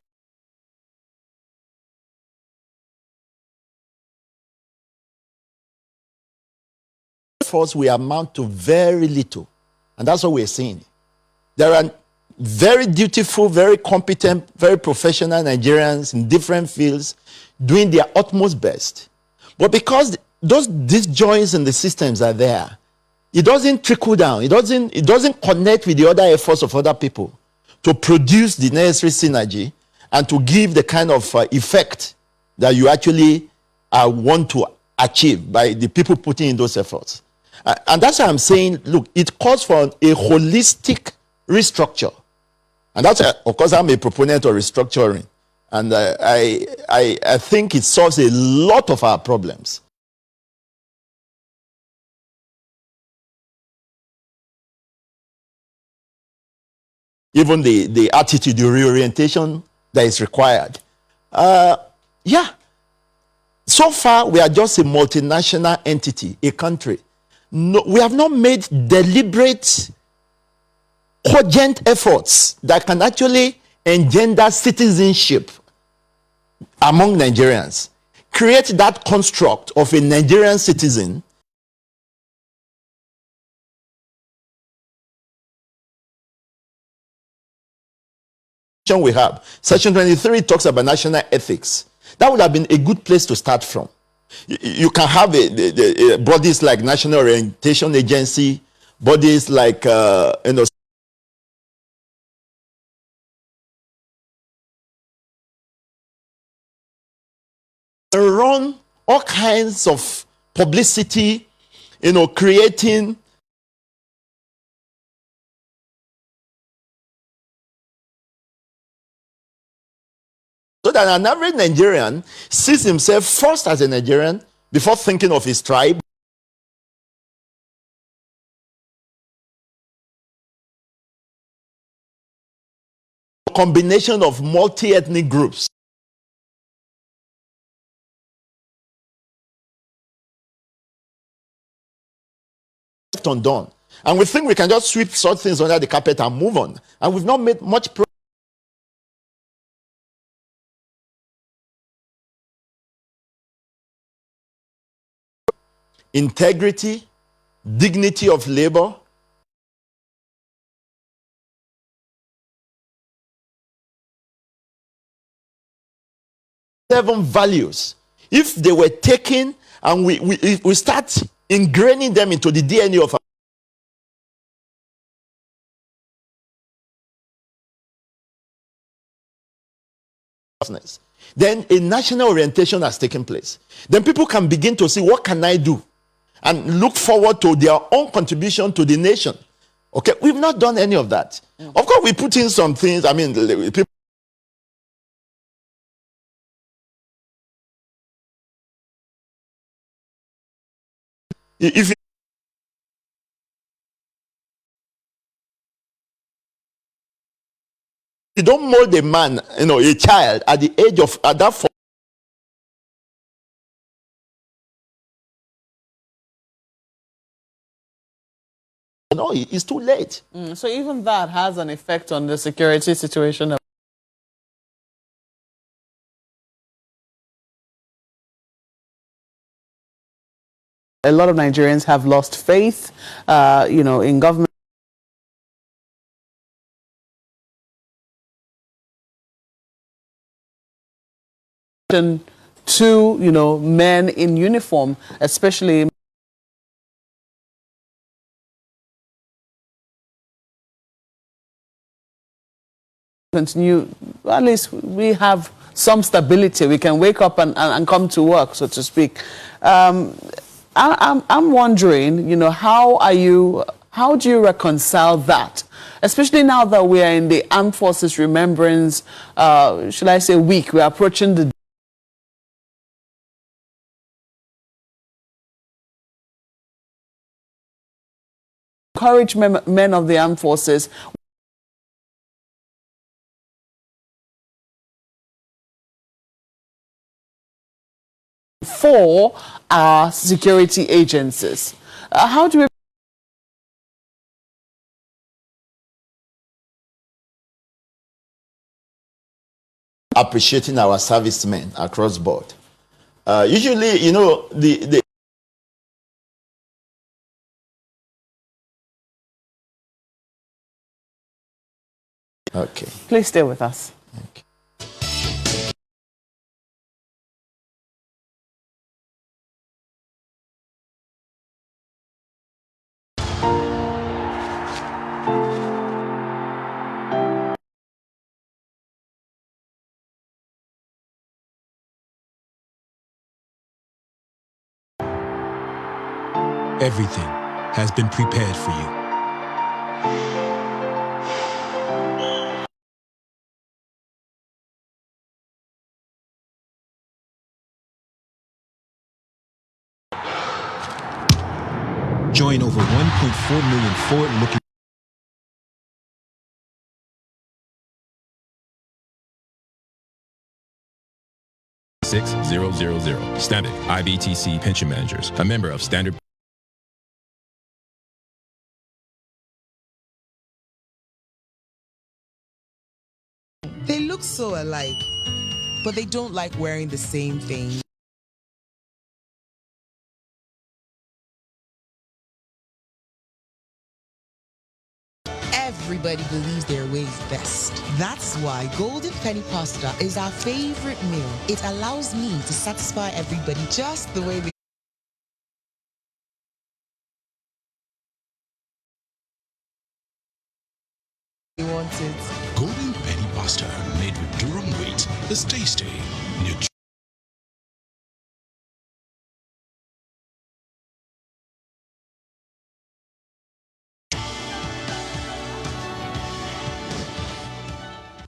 force, we amount to very little, and that's what we're seeing. There are very dutiful, very competent, very professional Nigerians in different fields doing their utmost best, but because those disjoints in the systems are there, it doesn't trickle down, it doesn't connect with the other efforts of other people to produce the necessary synergy and to give the kind of effect that you actually want to achieve by the people putting in those efforts. And that's why I'm saying, look, it calls for a holistic restructure. And that's, of course, I'm a proponent of restructuring. And I think it solves a lot of our problems. Even the attitude, the reorientation that is required. Yeah. So far, we are just a multinational entity, a country. No, we have not made deliberate, cogent efforts that can actually engender citizenship among Nigerians. Create that construct of a Nigerian citizen we have. Section 23 talks about national ethics. That would have been a good place to start from. You can have bodies like National Orientation Agency, bodies like run all kinds of publicity, creating so that an average Nigerian sees himself first as a Nigerian before thinking of his tribe. A combination of multi-ethnic groups. Undone. And we think we can just sweep such things under the carpet and move on. And we've not made much progress. Integrity, dignity of labor, seven values if they were taken and we start ingraining them into the DNA of our business, then a national orientation has taken place. Then people can begin to see, what can I do? And look forward to their own contribution to the nation. Okay, we've not done any of that. Of course, we put in some things. I mean, people. If you don't mold a man, a child at the age of that. No, it's too late. So even that has an effect on the security situation. A lot of Nigerians have lost faith, in government. To, men in uniform, especially continue, at least we have some stability. We can wake up and come to work, so to speak. I'm wondering, how do you reconcile that? Especially now that we are in the Armed Forces Remembrance, should I say, week. We are approaching the encourage men of the armed forces for our security agencies. How do we appreciating our servicemen across board? Usually, the okay. Please stay with us. Okay. Everything has been prepared for you. Join over 1.4 million forward-looking Standard IBTC Pension Managers, a member of Standard. They look so alike, but they don't like wearing the same thing. Everybody believes their way is best. That's why Golden Penny Pasta is our favorite meal. It allows me to satisfy everybody just the way they want it. Golden Penny Pasta, made with durum wheat, is tasty, nutritious.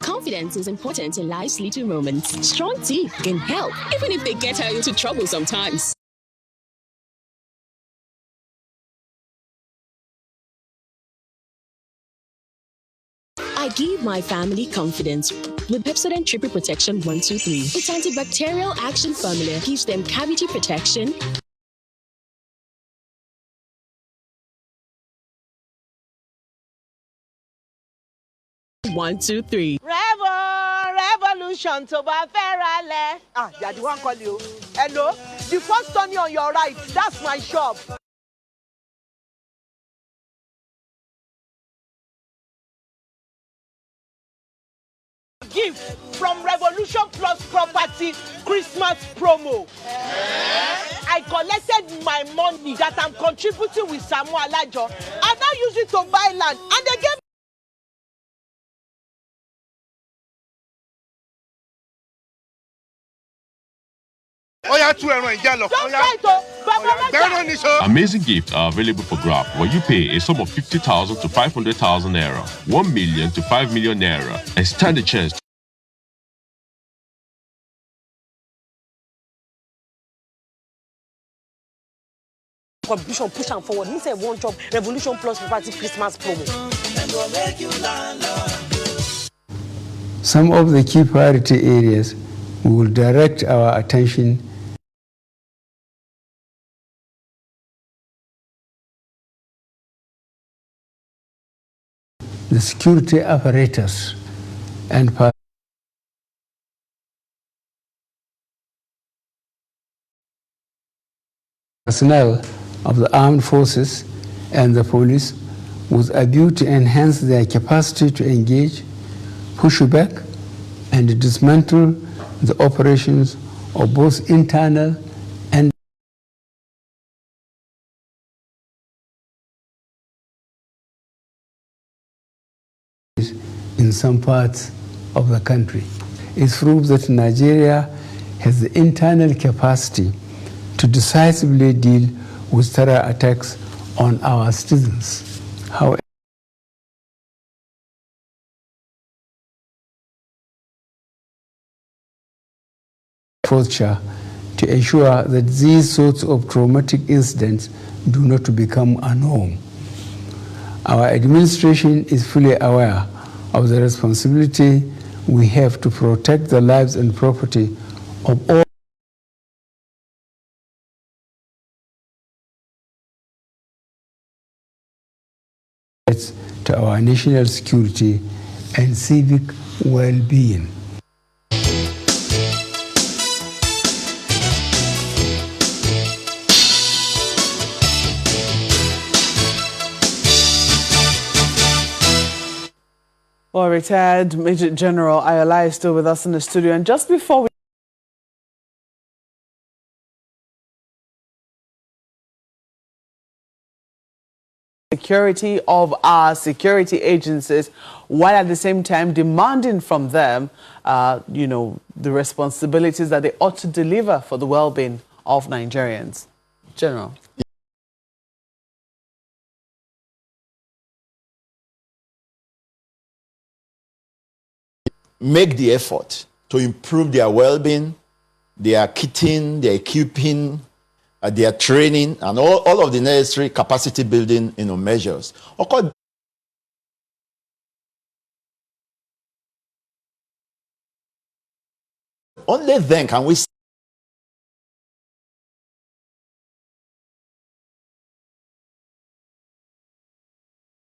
Confidence is important in life's little moments. Strong teeth can help, even if they get her into trouble sometimes. I give my family confidence with Pepsodent Triple Protection 123. Its antibacterial action formula gives them cavity protection, One, two, three. Revolution to Baferale. Ah, yeah, the one call you. Hello? The first turning on your right, that's my shop. Gift from Revolution Plus Property. party Christmas promo. I collected my money that I'm contributing with Samuel Alajo and now use it to buy land. And they gave Amazing gifts are available for grab when you pay a sum of 50,000 to 500,000 naira, 1 million to 5 million naira, and stand a chance. Contribution push and forward. Me say one job Revolution Plus Property Christmas promo. Some of the key priority areas we will direct our attention the security apparatus and personnel of the armed forces and the police with a view to enhance their capacity to engage, push back, and dismantle the operations of both internal and in some parts of the country. It proves that Nigeria has the internal capacity to decisively deal with terror attacks on our citizens. However, to ensure that these sorts of traumatic incidents do not become a norm. Our administration is fully aware of the responsibility we have to protect the lives and property of all to our national security and civic well-being. Well, retired Major General Ayala is still with us in the studio. And just before we security of our security agencies, while at the same time demanding from them, the responsibilities that they ought to deliver for the well-being of Nigerians. General. Make the effort to improve their well-being, their kitting, their equipping, their training, and all of the necessary capacity building measures. Of course, only then can we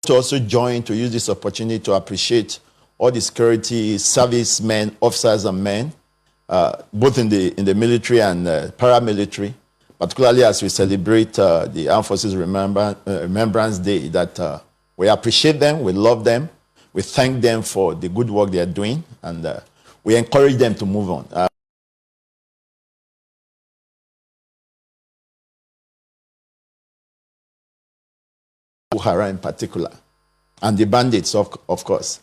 to also join to use this opportunity to appreciate all the security servicemen, officers and men, both in the military and paramilitary, particularly as we celebrate the Armed Forces Remembrance Day, that we appreciate them, we love them, we thank them for the good work they are doing, and we encourage them to move on. Buhari in particular, and the bandits, of course,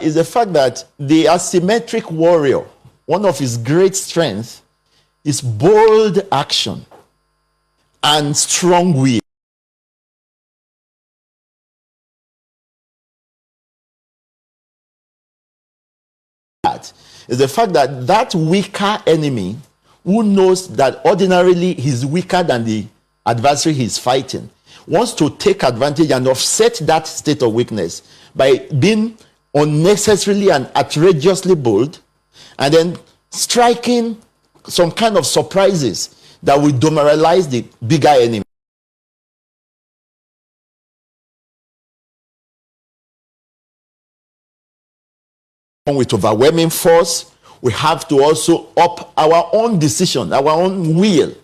is the fact that the asymmetric warrior, one of his great strengths, is bold action and strong will. That is the fact that that weaker enemy, who knows that ordinarily he's weaker than the adversary he's fighting, wants to take advantage and offset that state of weakness by being unnecessarily and outrageously bold, and then striking some kind of surprises that will demoralize the bigger enemy. With overwhelming force, we have to also up our own decision, our own will.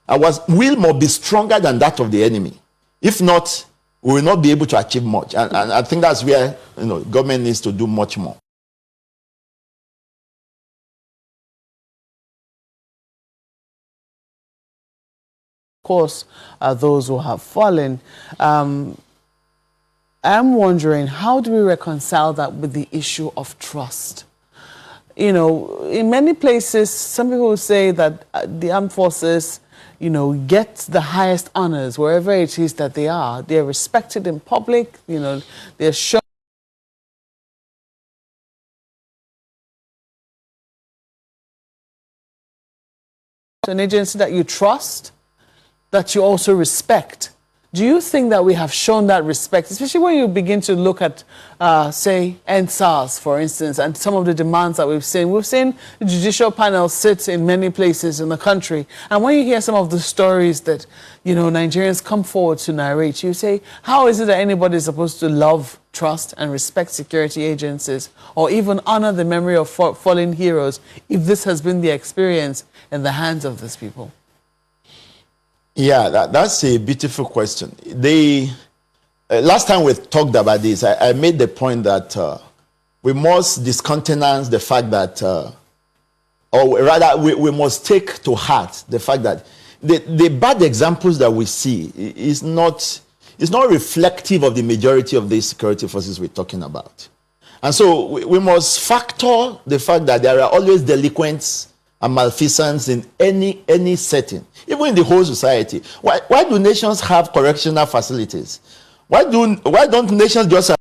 Our will must be stronger than that of the enemy. If not, we will not be able to achieve much. And I think that's where government needs to do much more. course, those who have fallen. I'm wondering, how do we reconcile that with the issue of trust? You know, in many places, some people say that the armed forces, you know, get the highest honors wherever it is that they are. They're respected in public, you know, they're shown an agency that you trust, that you also respect. Do you think that we have shown that respect, especially when you begin to look at, say, NSAS, for instance, and some of the demands that we've seen? We've seen the judicial panel sit in many places in the country, and when you hear some of the stories that, you know, Nigerians come forward to narrate, you say, how is it that anybody is supposed to love, trust, and respect security agencies, or even honor the memory of fallen heroes, if this has been the experience in the hands of these people? Yeah, that's a beautiful question. Last time we talked about this, I made the point that we must discountenance the fact that, or rather, we must take to heart the fact that the bad examples that we see is not reflective of the majority of the security forces we're talking about. And so we must factor the fact that there are always delinquents and malfeasance in any setting, even in the whole society. Why do nations have correctional facilities? Why don't nations just have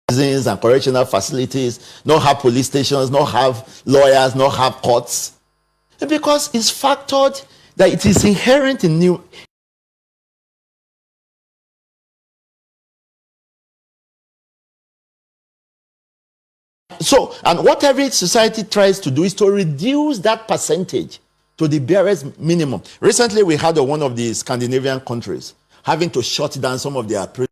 prisons and correctional facilities, not have police stations, not have lawyers, not have courts? Because it's factored that it is inherent in new. So, and what every society tries to do is to reduce that percentage to the barest minimum. Recently, we had one of the Scandinavian countries having to shut down some of their prisons.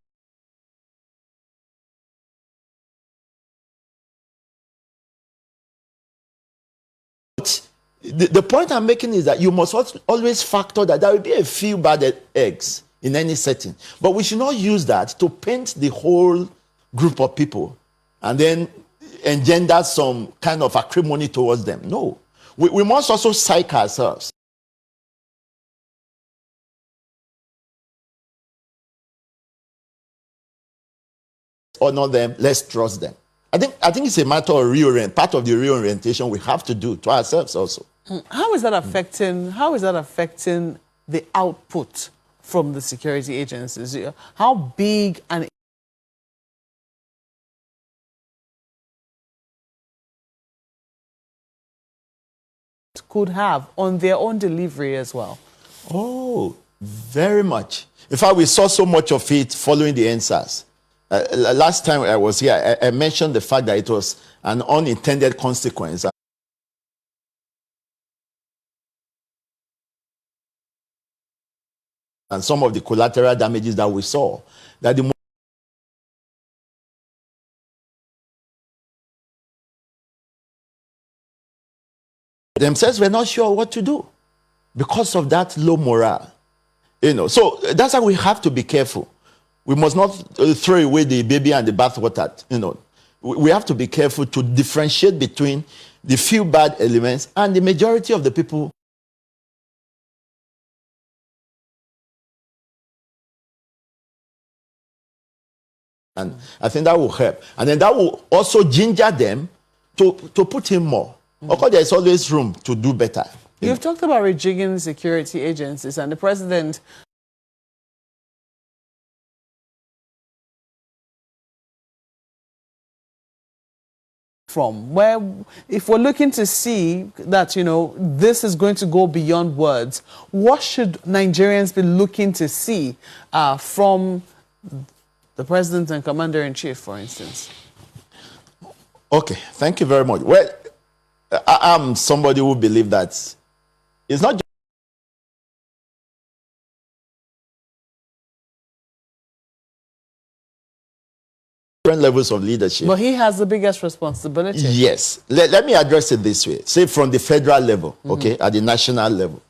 The point I'm making is that you must always factor that there will be a few bad eggs in any setting. But we should not use that to paint the whole group of people and then engender some kind of acrimony towards them. No. We must also psych ourselves. Honor them, let's trust them. I think it's a matter of part of the reorientation we have to do to ourselves also. How is that affecting the output from the security agencies? How big an could have on their own delivery as well? Oh, very much. In fact, we saw so much of it following the NSAS. Last time I was here, I mentioned the fact that it was an unintended consequence. And some of the collateral damages that we saw, that the themselves were not sure what to do because of that low morale. You know, so that's why we have to be careful. We must not throw away the baby and the bathwater. You know, we have to be careful to differentiate between the few bad elements and the majority of the people. And I think that will help. And then that will also ginger them to put in more. Of course, there's always room to do better. You've talked about rejigging security agencies, and the president from where, if we're looking to see that, you know, this is going to go beyond words, what should Nigerians be looking to see from the president and commander-in-chief, for instance? Okay, thank you very much. Well, I'm somebody who believes that it's not just different levels of leadership. But he has the biggest responsibility. Yes. Let me address it this way. Say from the federal level, okay, at the national level.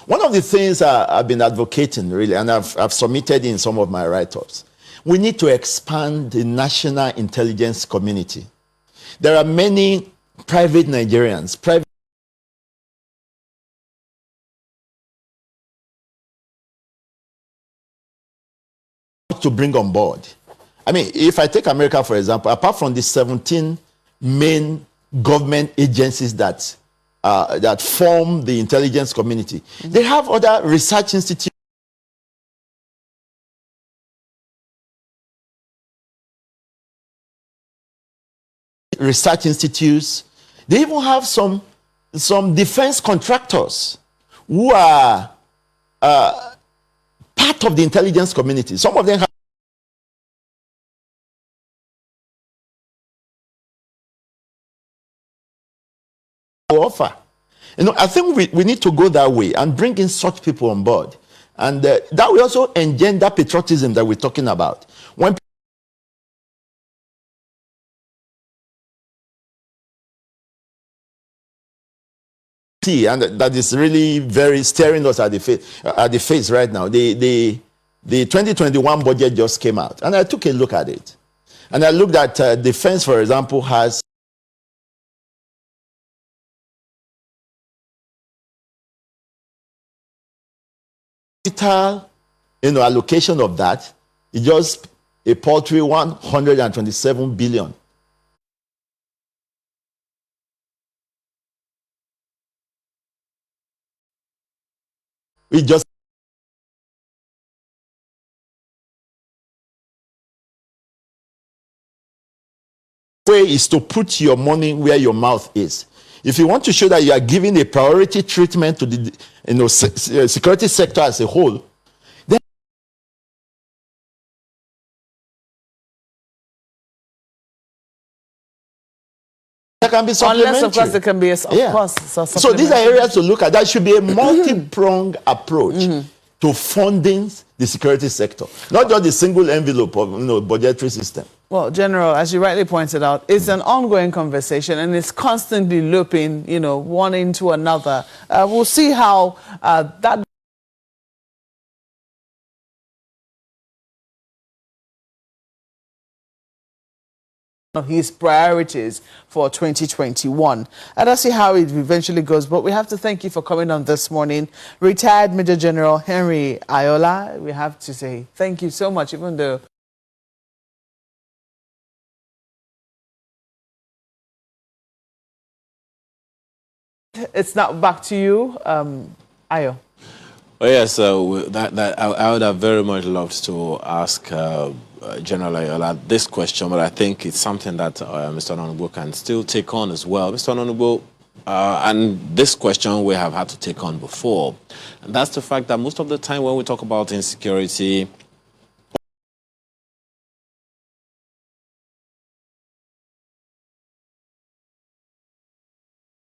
One of the things I've been advocating, really, and I've submitted in some of my write-ups, we need to expand the national intelligence community. There are many private Nigerians, private to bring on board. I mean, if I take America, for example, apart from the 17 main government agencies that that form the intelligence community, they have other research institutes, They even have some defense contractors who are part of the intelligence community. Some of them have offer. You know, I think we need to go that way and bring in such people on board, and that will also engender patriotism that we're talking about. When and that is really very staring us at the face right now. The 2021 budget just came out, and I took a look at it, and I looked at defense, for example, has allocation of that is just a paltry 127 billion. We just way is to put your money where your mouth is. If you want to show that you are giving a priority treatment to the security sector as a whole, then there can be supplementary. Unless, of course, there can be a So these are areas to look at. That should be a multi-pronged approach to funding the security sector, not just the single envelope of budgetary system. Well, General, as you rightly pointed out, it's an ongoing conversation and it's constantly looping, one into another. We'll see how that of his priorities for 2021. And I'll see how it eventually goes. But we have to thank you for coming on this morning. Retired Major General Henry Ayola, we have to say thank you so much, even though it's not back to you, Ayo. Oh yes, I would have very much loved to ask General Ayola this question, but I think it's something that Mr. Ononubu can still take on as well. Mr. Ononubu, and this question we have had to take on before, and that's the fact that most of the time when we talk about insecurity,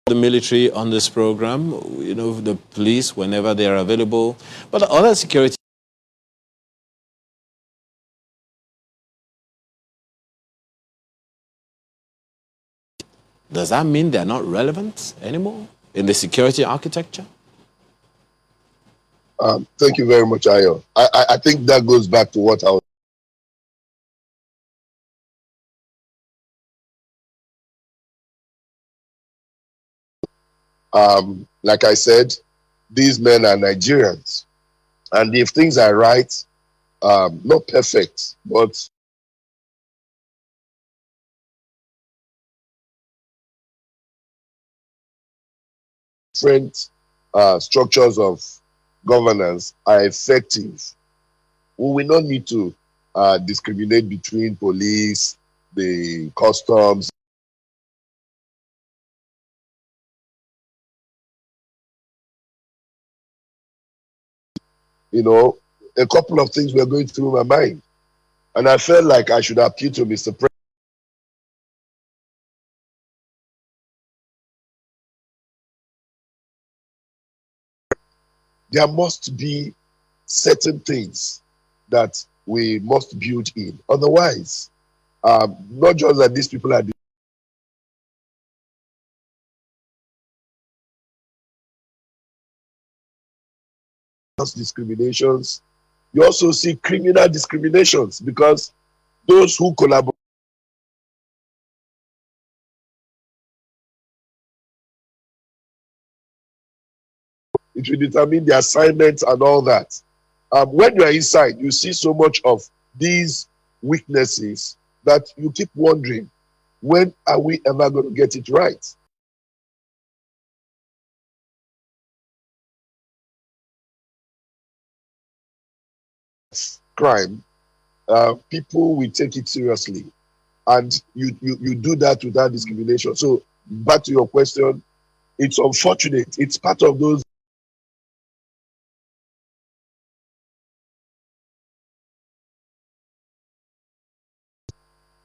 the military on this program, the police whenever they are available, but other security. Does that mean they're not relevant anymore in the security architecture? Thank you very much, Ayo. I think that goes back to what I was like I said, these men are Nigerians. And if things are right, not perfect, but different structures of governance are effective, we will not need to discriminate between police, the customs. A couple of things were going through my mind. And I felt like I should appeal to Mr. President. There must be certain things that we must build in. Otherwise, not just that these people are discriminations, you also see criminal discriminations because those who collaborate It will determine the assignments and all that. When you are inside, you see so much of these weaknesses that you keep wondering, when are we ever going to get it right? Crime, people will take it seriously, and you do that without discrimination. So back to your question, it's unfortunate. It's part of those.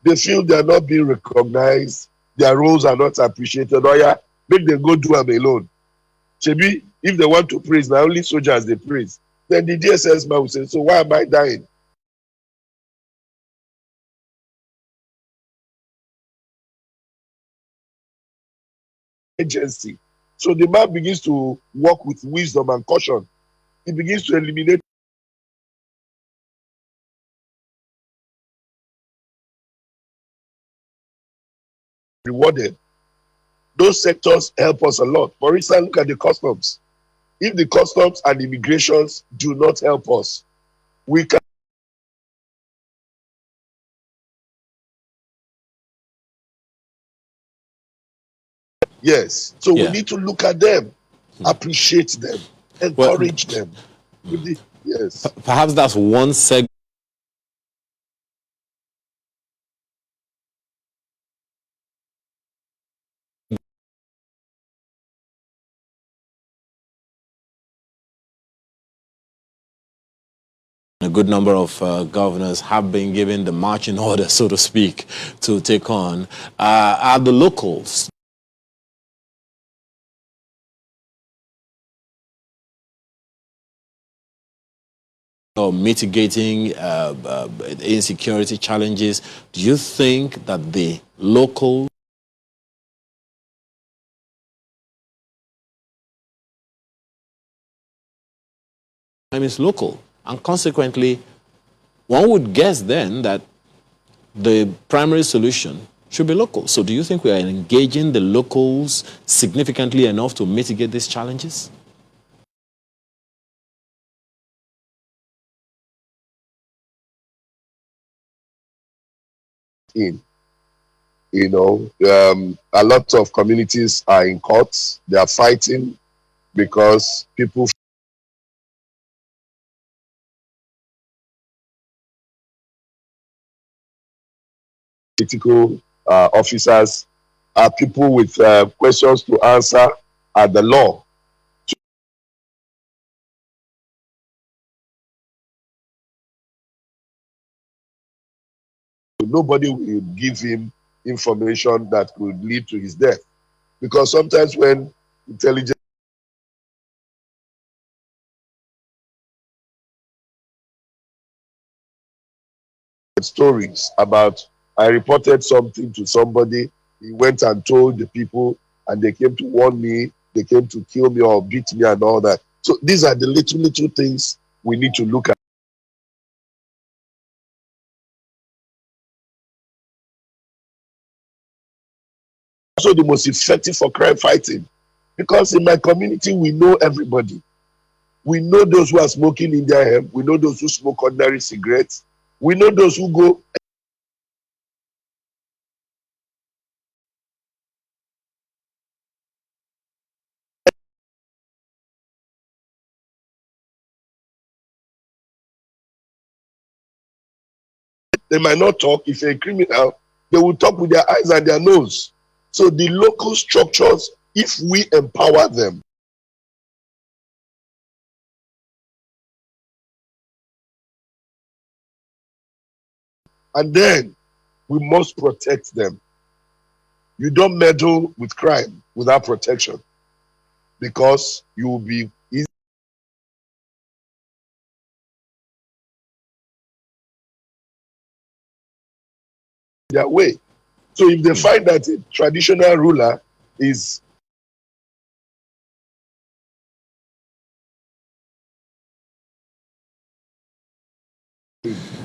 They feel they are not being recognized, their roles are not appreciated. Oh yeah, make them go do them alone. Maybe if they want to praise, now only soldiers they praise. Then the DSS man will say, so why am I dying? Agency. So the man begins to work with wisdom and caution. He begins to eliminate rewarded. Those sectors help us a lot. For instance, look at the customs. If the customs and immigrations do not help us, we can. Yes. So we need to look at them, appreciate them, encourage them. Yes. Perhaps that's one segment a good number of governors have been given the marching order, so to speak, to take on. Are the locals or mitigating insecurity challenges? Do you think that the local crime is local? And consequently, one would guess then that the primary solution should be local. So do you think we are engaging the locals significantly enough to mitigate these challenges? A lot of communities are in courts. They are fighting because people political officers are people with questions to answer at the law. Nobody will give him information that could lead to his death. Because sometimes when intelligence stories about, I reported something to somebody, he went and told the people, and they came to warn me, they came to kill me or beat me and all that. So these are the little things we need to look at. Also the most effective for crime fighting, because in my community we know everybody. We know those who are smoking in their hemp, we know those who smoke ordinary cigarettes, we know those who go they might not talk. If you're a criminal, they will talk with their eyes and their nose. So the local structures, if we empower them, and then we must protect them. You don't meddle with crime without protection, because you will be easy. Their way. So if they find that a traditional ruler is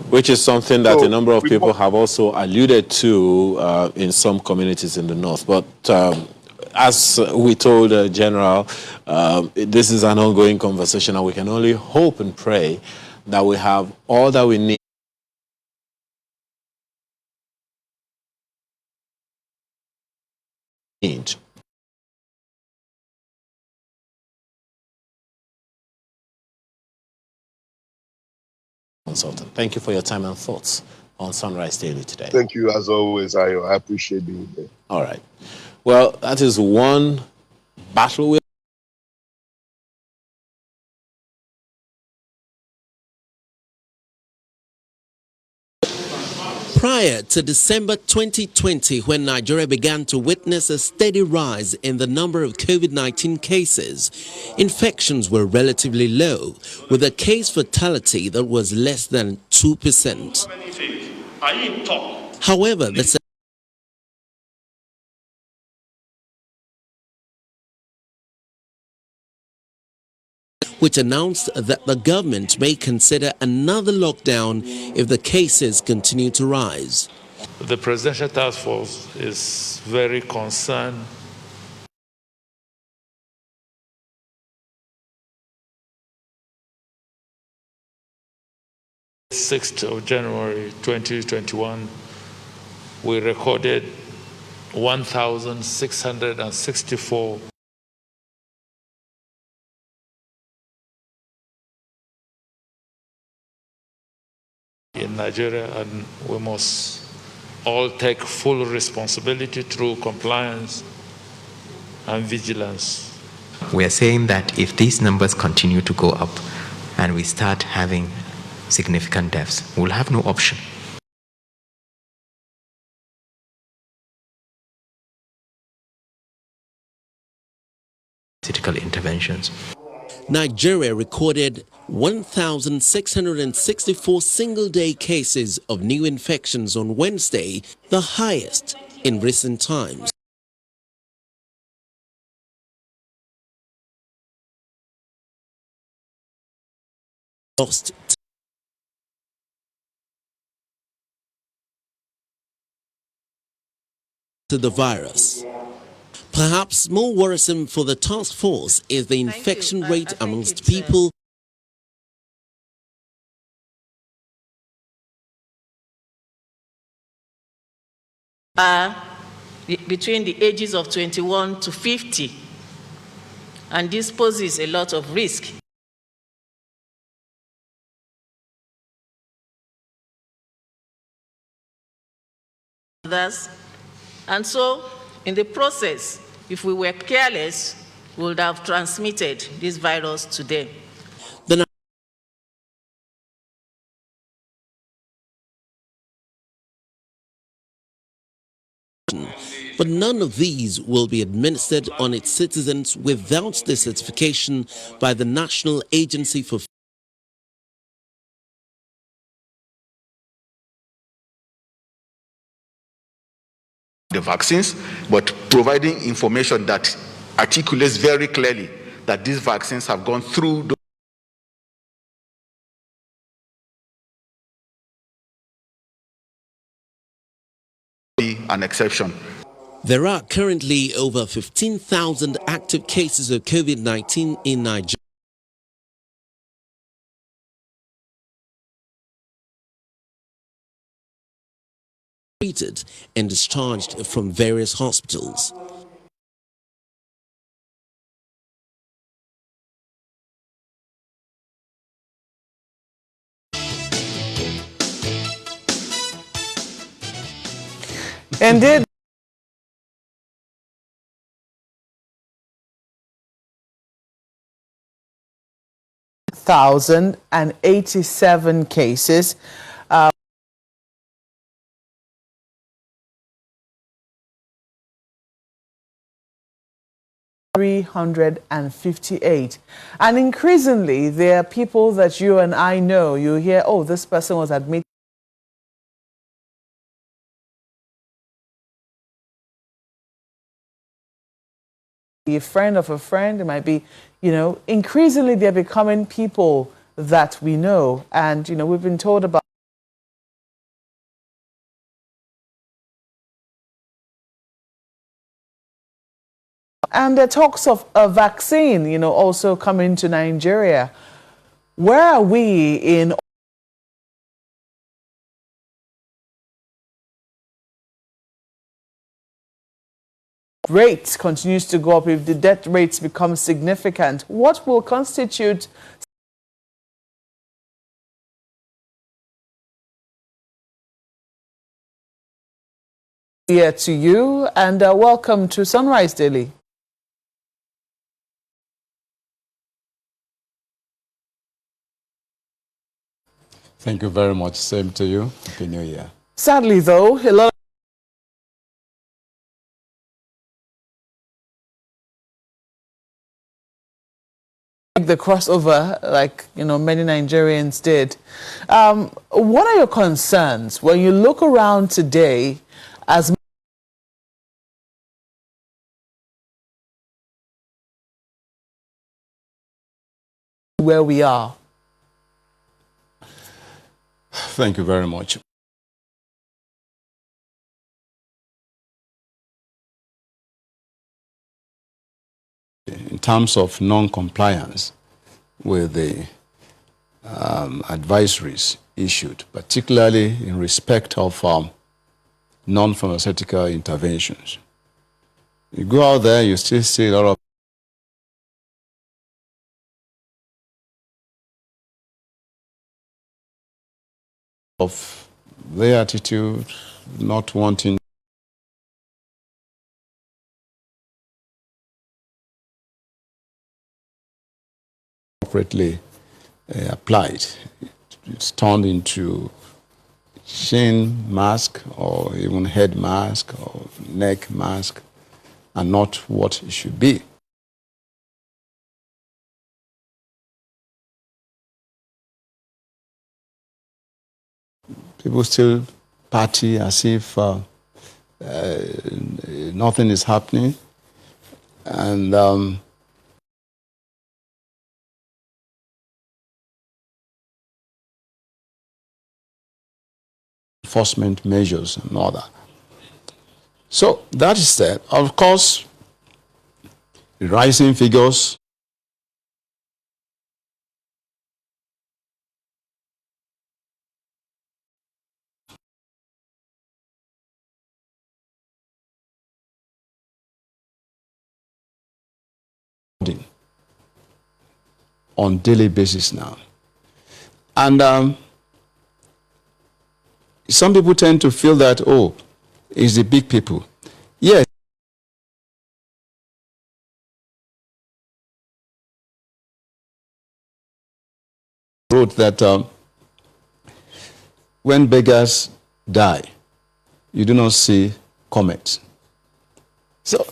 which is something that a number of people have also alluded to in some communities in the north. But as we told General, this is an ongoing conversation, and we can only hope and pray that we have all that we need. Consultant, thank you for your time and thoughts on Sunrise Daily today. Thank you, as always, Ayo. I appreciate being there. All right. Well, that is one battle we Prior to December 2020, when Nigeria began to witness a steady rise in the number of COVID-19 cases, infections were relatively low, with a case fatality that was less than 2%. However, the which announced that the government may consider another lockdown if the cases continue to rise. The Presidential Task Force is very concerned . 6th of January 2021, we recorded 1,664 in Nigeria, and we must all take full responsibility through compliance and vigilance. We are saying that if these numbers continue to go up and we start having significant deaths, we'll have no option. Critical interventions. Nigeria recorded 1,664 single-day cases of new infections on Wednesday, the highest in recent times. Lost to the virus. Perhaps more worrisome for the task force is the infection rate amongst people between the ages of 21 to 50, and this poses a lot of risk. And so, in the process, if we were careless, we would have transmitted this virus today. But none of these will be administered on its citizens without the certification by the National Agency for the vaccines, but providing information that articulates very clearly that these vaccines have gone through an exception. There are currently over 15,000 active cases of COVID-19 in Nigeria. Treated and discharged from various hospitals. Indeed. Thousand and 87 cases. 358. And increasingly, there are people that you and I know. You hear, oh, this person was admitted. A friend of a friend, it might be, you know, increasingly they're becoming people that we know. And, you know, we've been told about And the talks of a vaccine, you know, also coming to Nigeria. Where are we in rates continues to go up, if the death rates become significant, what will constitute here to you, and welcome to Sunrise Daily. Thank you very much. Same to you. Happy New Year. Sadly, though, a lot the crossover, like, you know, many Nigerians did. What are your concerns when you look around today as where we are? Thank you very much. In terms of non-compliance with the advisories issued, particularly in respect of non-pharmaceutical interventions. You go out there, you still see a lot of their attitude, not wanting appropriately applied. It's turned into chin mask or even head mask or neck mask, and not what it should be. People still party as if nothing is happening, and enforcement measures and all that. So that is that. Of course, the rising figures on daily basis now. And some people tend to feel that, oh, it's the big people. Yes. Wrote that when beggars die, you do not see comets. So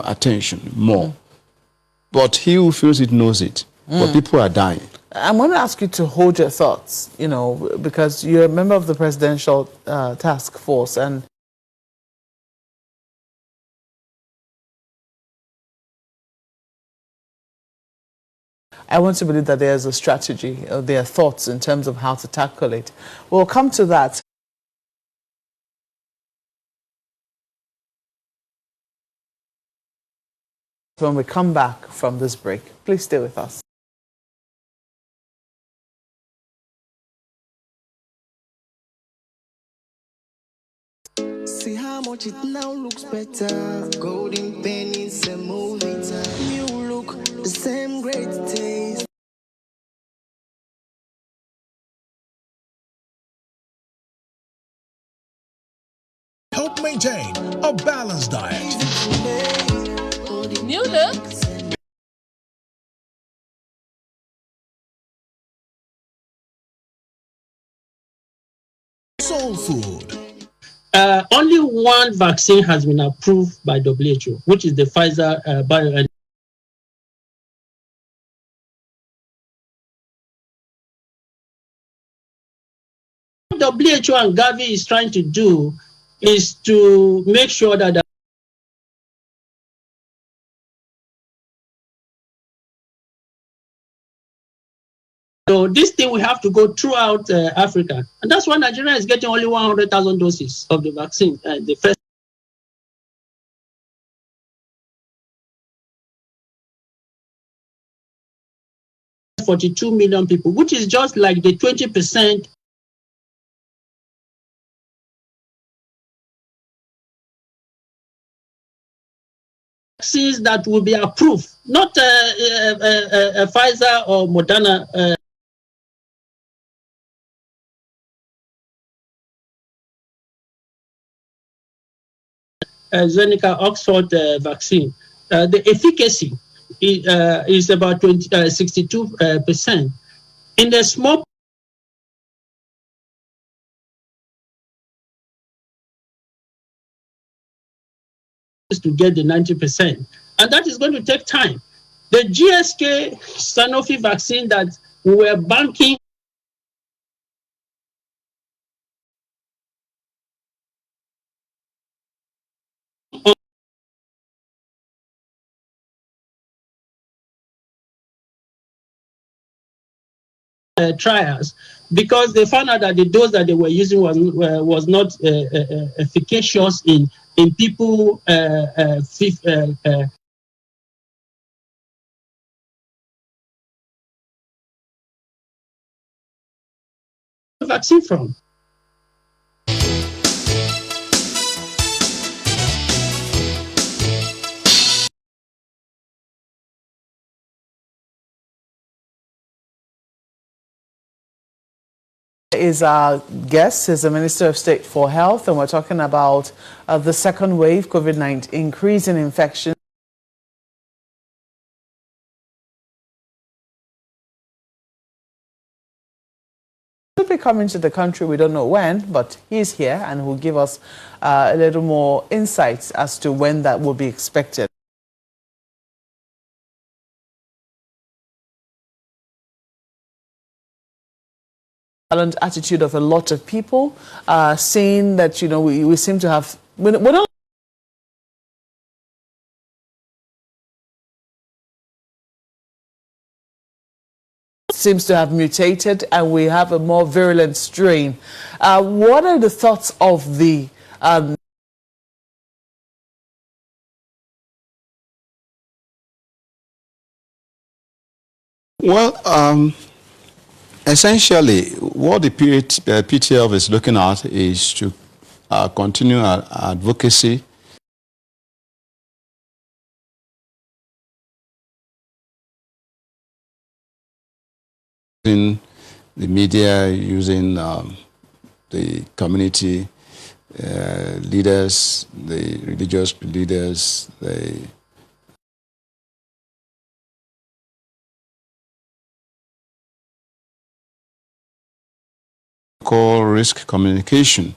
attention more. But he who feels it knows it. But people are dying. I'm going to ask you to hold your thoughts, because you're a member of the presidential task force, and I want to believe that there's a strategy, there are thoughts in terms of how to tackle it. We'll come to that. When we come back from this break, please stay with us. See how much it now looks better. Golden pennies and movie time. New look, the same great taste. Help maintain a balanced diet. New look. Soul food. Only one vaccine has been approved by WHO, which is the Pfizer BioNTech. What WHO and Gavi is trying to do is to make sure that So this thing will have to go throughout Africa. And that's why Nigeria is getting only 100,000 doses of the vaccine. The first 42 million people, which is just like the 20% vaccines that will be approved, not Pfizer or Moderna. Zeneca Oxford vaccine. The efficacy is about 62%. In the small to get the 90%, and that is going to take time. The GSK Sanofi vaccine that we were banking on trials, because they found out that the dose that they were using was not efficacious in people vaccine from. Is our guest, is the Minister of State for Health, and we're talking about the second wave COVID-19 increase in infection. He'll be coming to the country, we don't know when, but he's here and will give us a little more insights as to when that will be expected. Attitude of a lot of people, saying that, you know, we seem to have, we don't seems to have mutated and we have a more virulent strain. What are the thoughts of the Well, essentially, what the PTF is looking at is to continue our advocacy using the media, using the community leaders, the religious leaders, the call risk communication.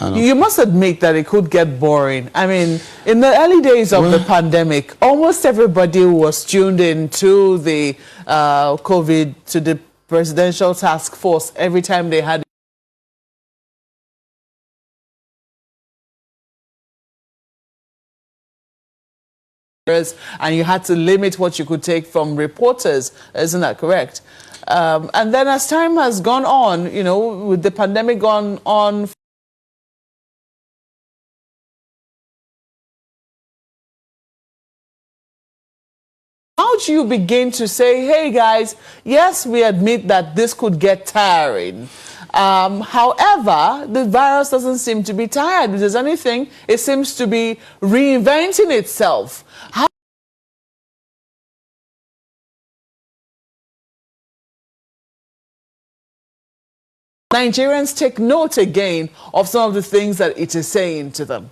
You must admit that it could get boring. I mean, in the early days of the pandemic, almost everybody was tuned in to the COVID, to the presidential task force every time they had and you had to limit what you could take from reporters. Isn't that correct? And then as time has gone on, you know, with the pandemic gone on, how do you begin to say, hey guys, yes, we admit that this could get tiring. However, the virus doesn't seem to be tired. If there's anything, it seems to be reinventing itself. How Nigerians take note again of some of the things that it is saying to them?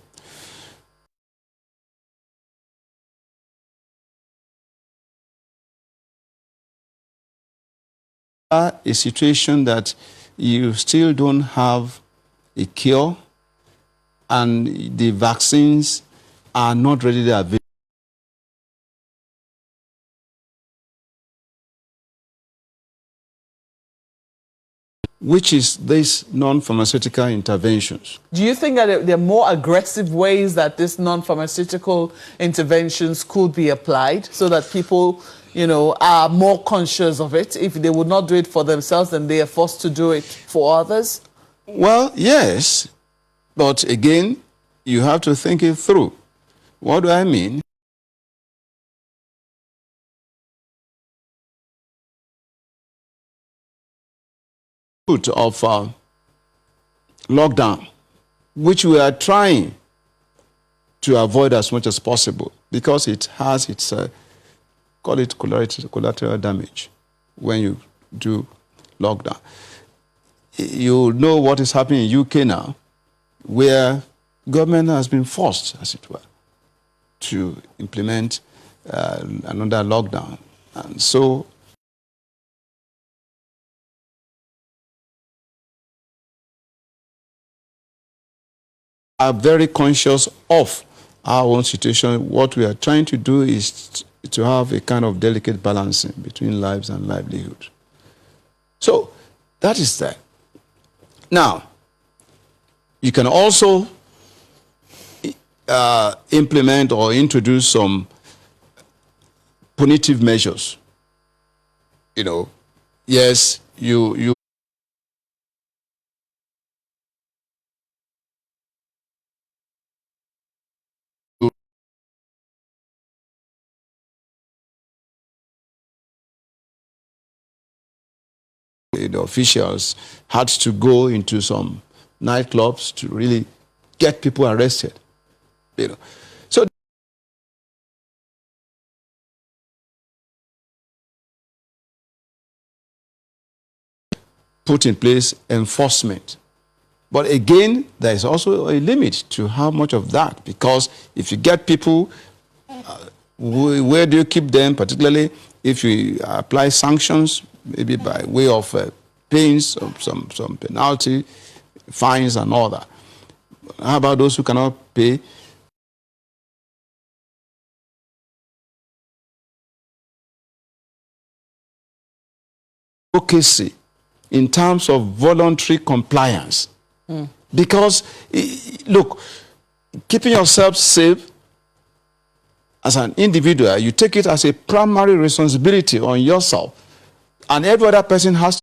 A situation that you still don't have a cure and the vaccines are not readily available. which is these non-pharmaceutical interventions. Do you think that there are more aggressive ways that these non-pharmaceutical interventions could be applied so that people, you know, are more conscious of it? If they would not do it for themselves, then they are forced to do it for others? Well, yes, but again, you have to think it through. What do I mean? Of lockdown, which we are trying to avoid as much as possible because it has its, call it collateral damage when you do lockdown. You know what is happening in UK now, where government has been forced, as it were, to implement another lockdown. And so are very conscious of our own situation. What we are trying to do is to have a kind of delicate balancing between lives and livelihood. So that is that. Now, you can also implement or introduce some punitive measures. You know, yes, you the officials had to go into some nightclubs to really get people arrested. You know, so put in place enforcement. But again, there is also a limit to how much of that, because if you get people, where do you keep them, particularly if you apply sanctions, maybe by way of pains, some penalty, fines and all that. How about those who cannot pay? Advocacy in terms of voluntary compliance. Because, look, keeping yourself safe as an individual, you take it as a primary responsibility on yourself. And every other person has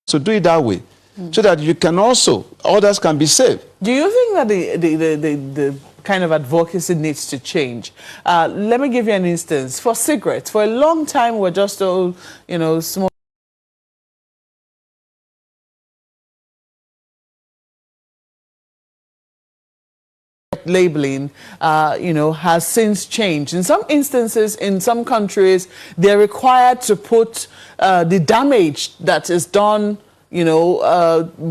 to do it that way, so that you can also, others can be safe. Do you think that the kind of advocacy needs to change? Let me give you an instance. For cigarettes, for a long time, we're just told, you know, small labeling, you know, has since changed. In some instances, in some countries, they're required to put the damage that is done, you know,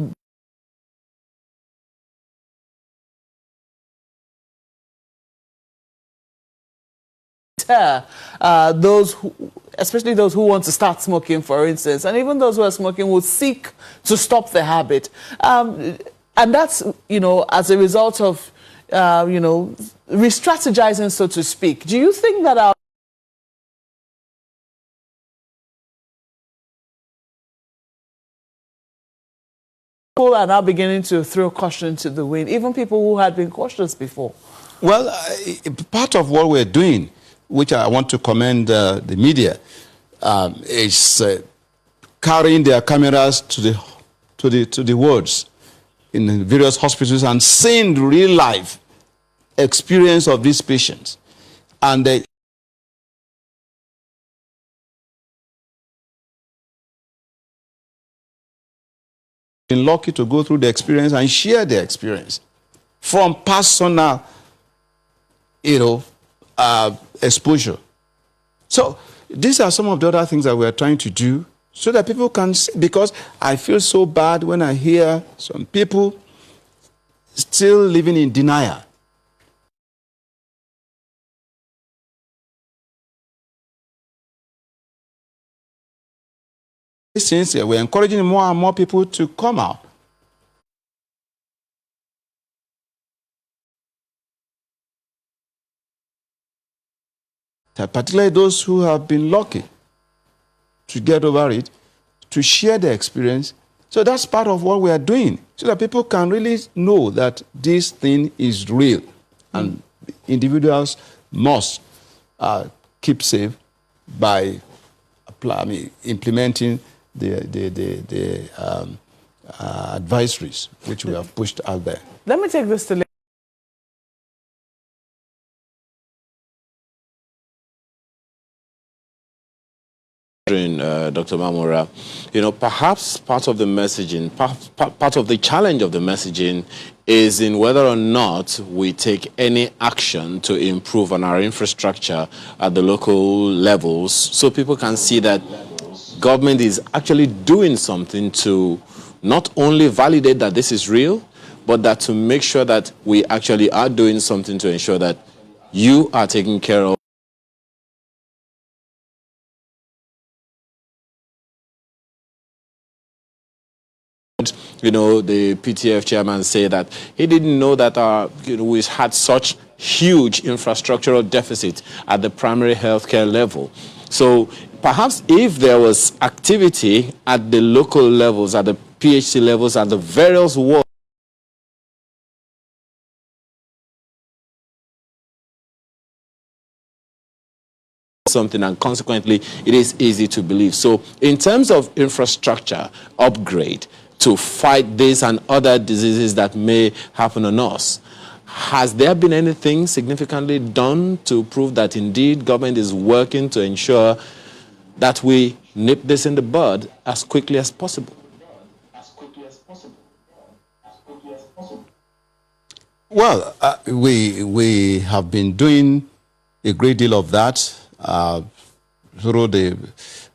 those who, especially those who want to start smoking, for instance, and even those who are smoking will seek to stop the habit. And that's, you know, as a result of, you know, re-strategizing, so to speak. Do you think that our people are now beginning to throw caution to the wind, even people who had been cautious before? Well, part of what we're doing, which I want to commend the media, is carrying their cameras to the wards in various hospitals and seeing the real life experience of these patients. And they been lucky to go through the experience and share their experience from personal, you know, exposure. So these are some of the other things that we're trying to do so that people can see, because I feel so bad when I hear some people still living in denial. Since we're encouraging more and more people to come out. particularly those who have been lucky to get over it, to share their experience. So that's part of what we are doing, so that people can really know that this thing is real. And individuals must keep safe by implementing the advisories which we have pushed out there. Let me take this to Dr. Mamora, perhaps part of the messaging, part of the challenge of the messaging is in whether or not we take any action to improve on our infrastructure at the local levels, so people can see that government is actually doing something to not only validate that this is real, but that to make sure that we actually are doing something to ensure that you are taking care of. The PTF chairman said that he didn't know that we had such huge infrastructural deficit at the primary healthcare level. So perhaps if there was activity at the local levels, at the PHC levels, at the various wards, something, and consequently it is easy to believe. So in terms of infrastructure upgrade to fight this and other diseases that may happen on us, has there been anything significantly done to prove that indeed government is working to ensure that we nip this in the bud as quickly as possible? Well, we have been doing a great deal of that through the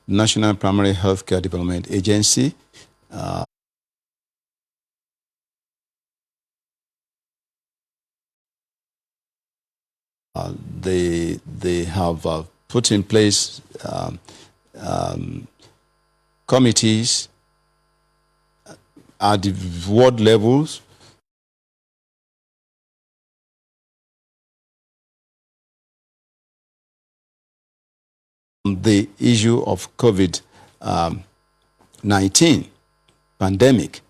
National Primary Healthcare Development Agency. They have put in place committees at the ward levels. The issue of COVID-19 pandemic.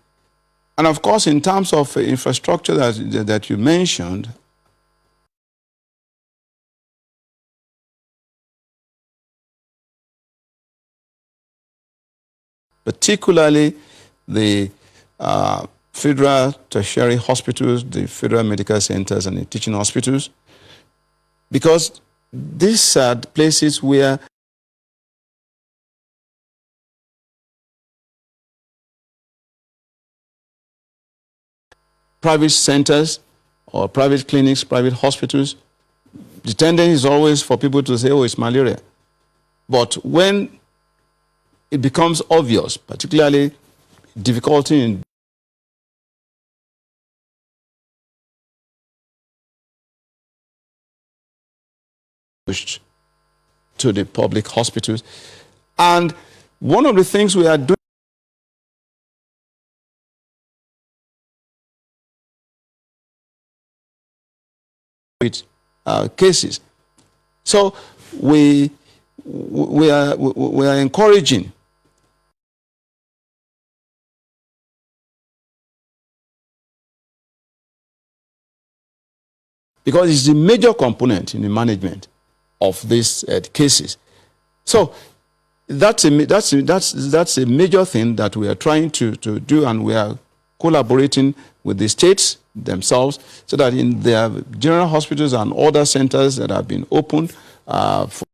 And of course, in terms of infrastructure that you mentioned, particularly the federal tertiary hospitals, the federal medical centers, and the teaching hospitals, because these are the places where private centers or private clinics, private hospitals, the tendency is always for people to say, oh, it's malaria. But when it becomes obvious, particularly difficulty in pushed to the public hospitals. And one of the things we are doing with cases. So we are encouraging because it's the major component in the management of these cases. So that's a major thing that we are trying to do, and we are collaborating with the states themselves so that in their general hospitals and other centers that have been opened for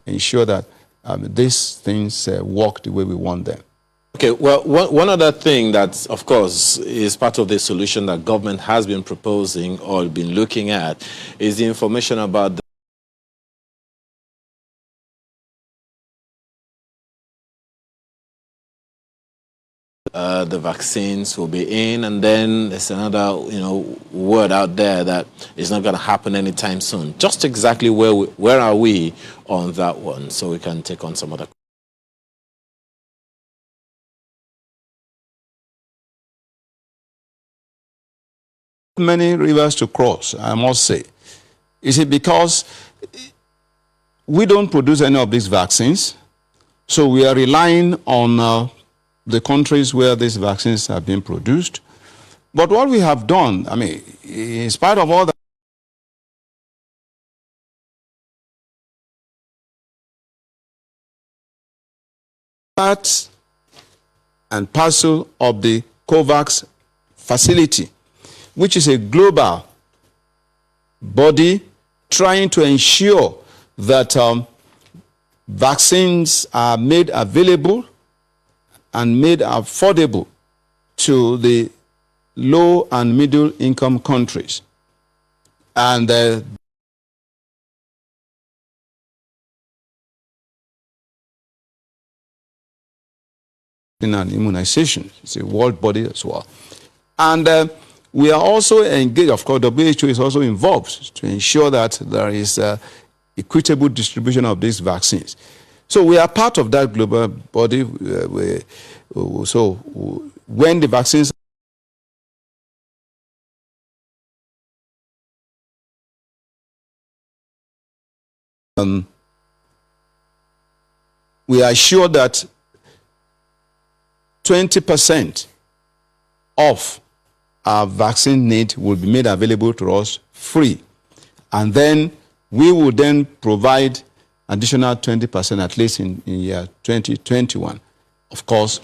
ensure that these things work the way we want them. Okay, well, one other thing that, of course, is part of the solution that government has been proposing or been looking at is the information about the vaccines will be in, and then there's another, word out there that it's not going to happen anytime soon. Just exactly where are we on that one, so we can take on some other questions. Many rivers to cross, I must say. Is it because we don't produce any of these vaccines, so we are relying on the countries where these vaccines have been produced. But what we have done, I mean, in spite of all that, part and parcel of the COVAX facility, which is a global body trying to ensure that vaccines are made available and made affordable to the low and middle income countries. And in an immunization, it's a world body as well. And we are also engaged, of course, WHO is also involved to ensure that there is equitable distribution of these vaccines. So we are part of that global body. So when the vaccines we are sure that 20% of our vaccine need will be made available to us free. And then we will then provide additional 20% at least in year 2021. Of course,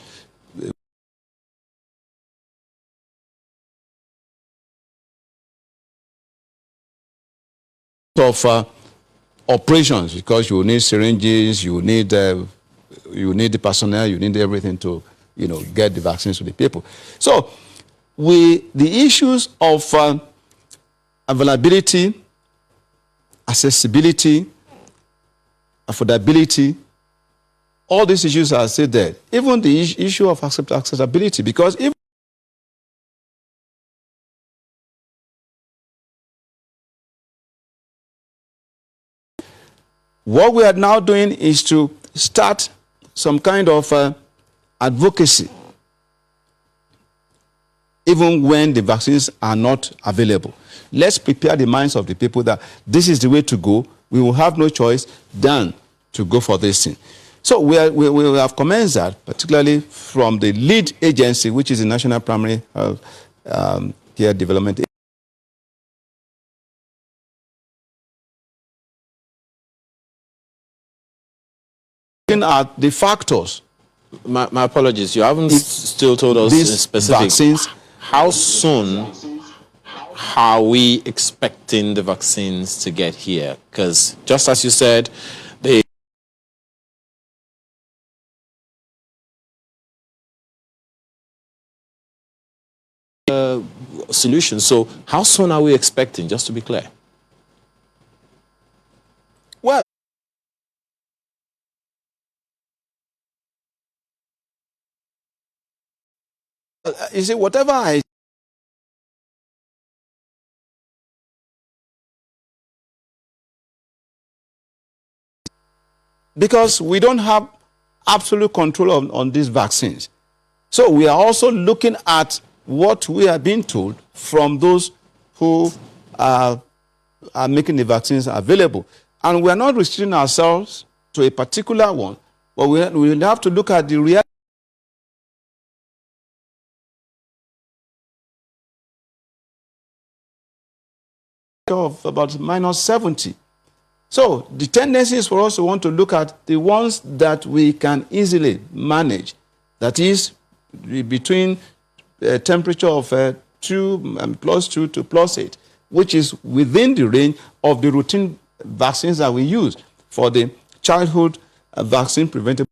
of operations, because you need syringes, you need the personnel, you need everything to get the vaccines to the people. So the issues of availability, accessibility, affordability, all these issues are still there. Even the issue of accessibility, because if what we are now doing is to start some kind of advocacy, even when the vaccines are not available. Let's prepare the minds of the people that this is the way to go. We will have no choice than to go for this thing. So we have commenced that, particularly from the lead agency, which is the National Primary Care Development Agency. Looking at the factors. My apologies, you haven't still told us in specific vaccines. How soon are we expecting the vaccines to get here? Because just as you said, the solution. So how soon are we expecting, just to be clear? Well, you see, whatever I because we don't have absolute control on these vaccines. So we are also looking at what we are being told from those who are making the vaccines available. And we are not restricting ourselves to a particular one, but we will have to look at the reality of about -70. So the tendency is for us to want to look at the ones that we can easily manage. That is between a temperature of +2 to +8, which is within the range of the routine vaccines that we use for the childhood vaccine preventable.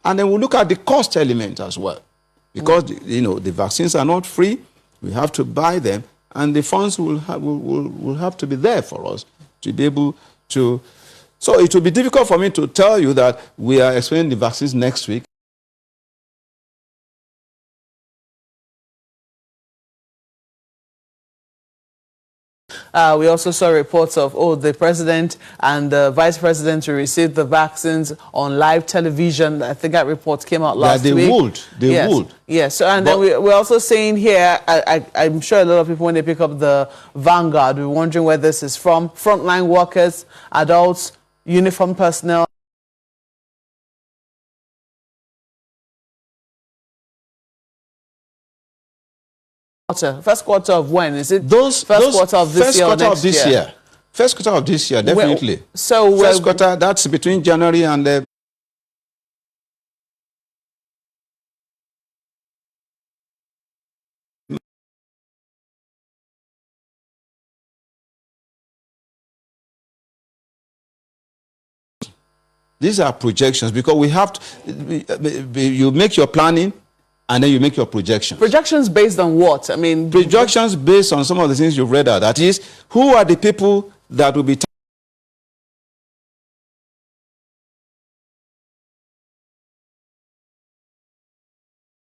And then we'll look at the cost element as well. Because, the vaccines are not free. We have to buy them. And the funds will have to be there for us to be able to. So it will be difficult for me to tell you that we are expecting the vaccines next week. We also saw reports of, the president and the vice president who received the vaccines on live television. I think that report came out last week. They would. Yes, so, and then we're also saying here, I'm sure a lot of people, when they pick up the Vanguard, we're wondering where this is from. Frontline workers, adults, uniformed personnel. First quarter of when? Is it first quarter of this year or next year? First quarter of this year, definitely. So first quarter, that's between January and these are projections, because we have to, you make your planning and then you make your projections. Projections based on what? I mean, projections based on some of the things you've read out. That is, who are the people that will be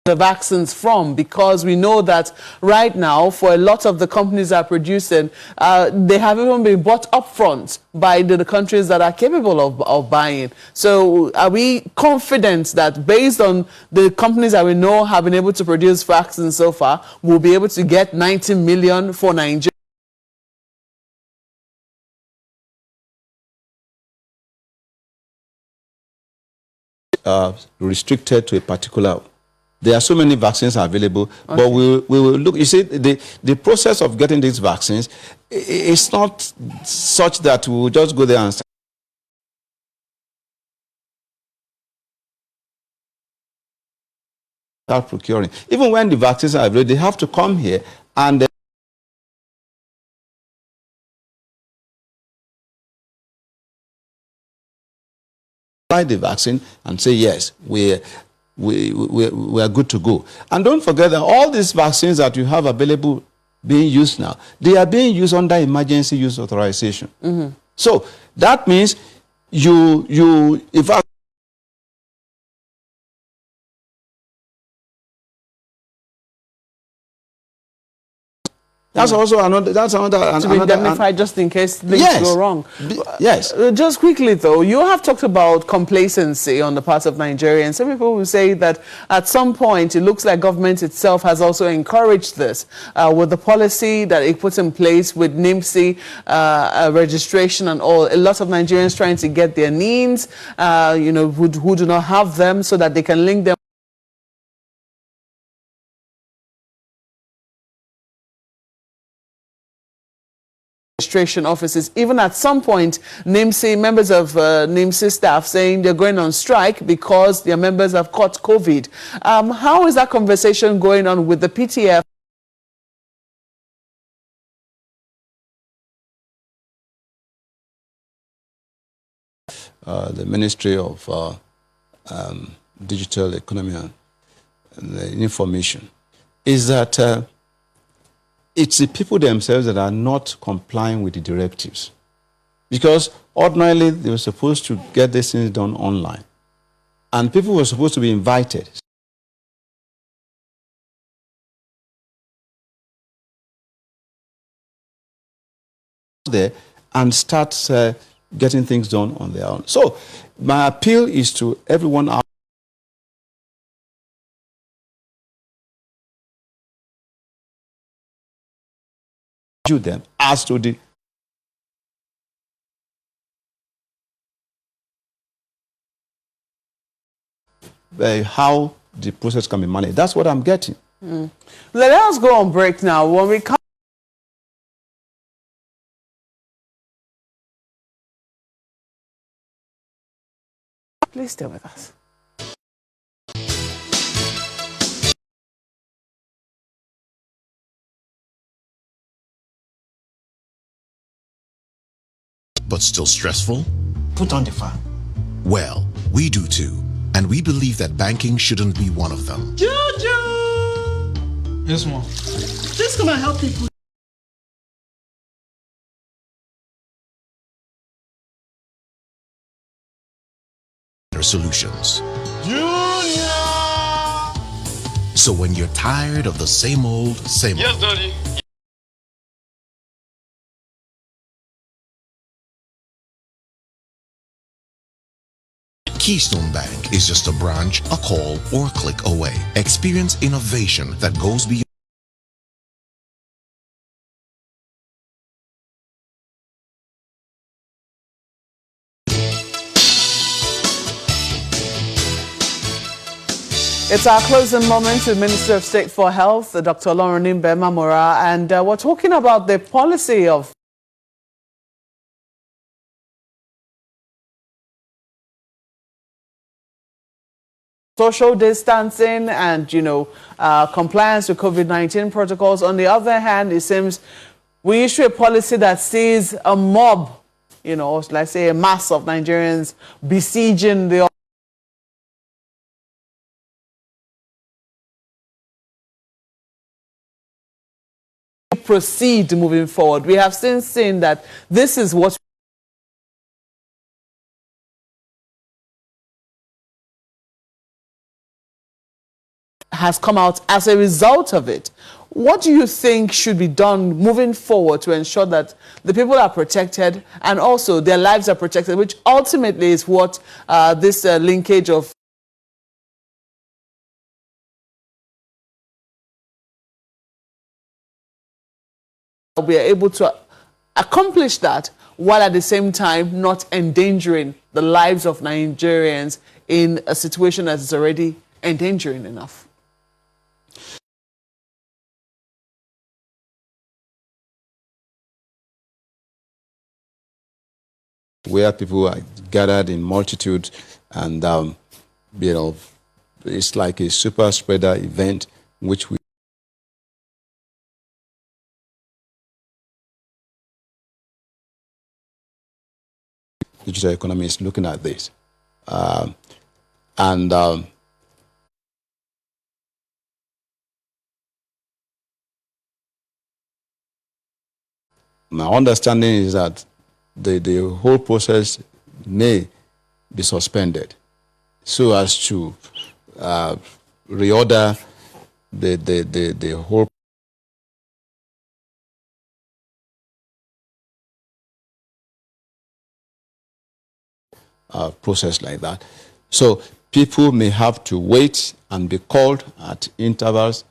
the vaccines from, because we know that right now, for a lot of the companies that are producing, they have even been bought upfront by the countries that are capable of buying. So are we confident that based on the companies that we know have been able to produce vaccines so far, we'll be able to get 90 million for Nigeria? Restricted to a particular. There are so many vaccines available, but we will look. You see, the process of getting these vaccines is not such that we will just go there and start procuring. Even when the vaccines are available, they have to come here and buy the vaccine and say, yes, we are good to go. And don't forget that all these vaccines that you have available being used now, they are being used under emergency use authorization. So that means if I That's also another. That's another. To be indemnified just in case things go wrong. Yes. Just quickly though, you have talked about complacency on the part of Nigerians. Some people will say that at some point it looks like government itself has also encouraged this with the policy that it puts in place with NIMSI registration and all. A lot of Nigerians trying to get their NINs, who do not have them, so that they can link them. Registration offices. Even at some point, NIMSI, members of NIMSI staff saying they're going on strike because their members have caught COVID. How is that conversation going on with the PTF? The Ministry of Digital Economy and Information is that it's the people themselves that are not complying with the directives. Because ordinarily, they were supposed to get these things done online. And people were supposed to be invited. There and start getting things done on their own. So my appeal is to everyone out them as to how the process can be managed. That's what I'm getting. Let us go on break now. When we come, please stay with us. But still stressful? Put on the fan. Well, we do too. And we believe that banking shouldn't be one of them. Juju! Yes, ma'am. Please come and help people. Solutions. Junior! So when you're tired of the same old, Yes, Daddy. Keystone Bank is just a branch, a call, or a click away. Experience innovation that goes beyond. It's our closing moment with Minister of State for Health, Dr. Oloronimbe Mamora, and we're talking about the policy of social distancing and, compliance with COVID-19 protocols. On the other hand, it seems we issue a policy that sees a mob, let's say a mass of Nigerians besieging the proceed moving forward. We have since seen that this is what has come out as a result of it. What do you think should be done moving forward to ensure that the people are protected and also their lives are protected, which ultimately is what this linkage of we are able to accomplish that while at the same time not endangering the lives of Nigerians in a situation that is already endangering enough? Where people are gathered in multitude and, it's like a super spreader event which we digital economy is looking at this. My understanding is that the whole process may be suspended so as to reorder the whole process like that. So people may have to wait and be called at intervals.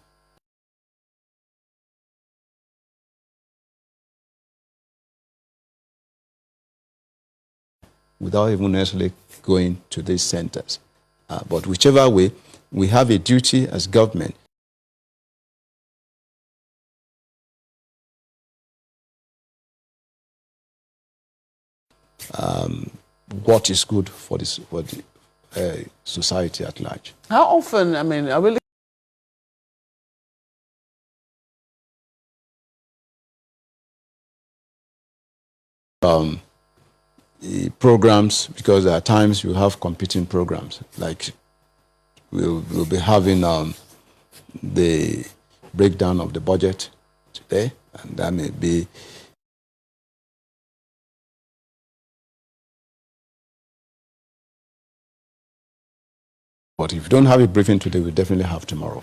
Without even necessarily going to these centers. But whichever way, we have a duty as government what is good for the society at large. How often, are we programs, because there are times you have competing programs, like we'll be having the breakdown of the budget today, and that may be but if you don't have a briefing today, we definitely have tomorrow.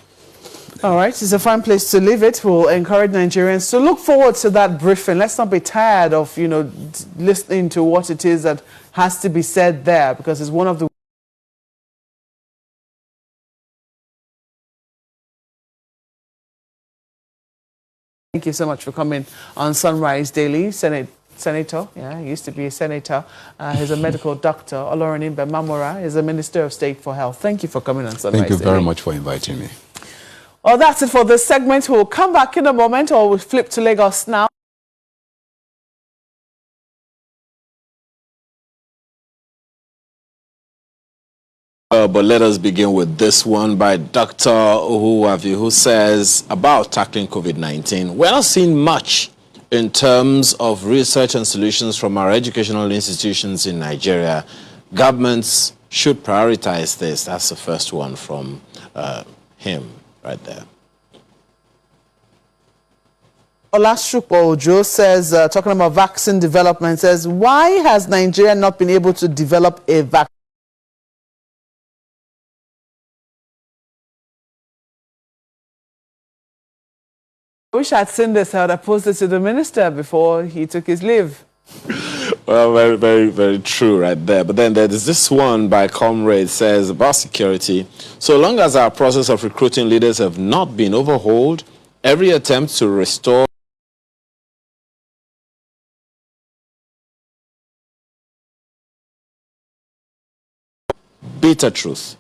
All right, it's a fine place to leave it. We'll encourage Nigerians to look forward to that briefing. Let's not be tired of, listening to what it is that has to be said there, because it's one of the Thank you so much for coming on Sunrise Daily, Senator. Yeah, he used to be a senator. He's a medical doctor. Oloronimbe Mamora is a Minister of State for Health. Thank you for coming on Sunrise Thank you Daily. very much for inviting me. Well, that's it for this segment. We'll come back in a moment, or we'll flip to Lagos now. But let us begin with this one by Dr. Ohuwavi, who says about tackling COVID-19. We're not seeing much in terms of research and solutions from our educational institutions in Nigeria. Governments should prioritize this. That's the first one from him right there. Olashupo Ojo says, talking about vaccine development, says, why has Nigeria not been able to develop a vaccine? I wish I'd seen this. I would have posted to the minister before he took his leave. Well, very, very, very true right there. But then there's this one by Comrade says about security. So long as our process of recruiting leaders have not been overhauled, every attempt to restore bitter truth.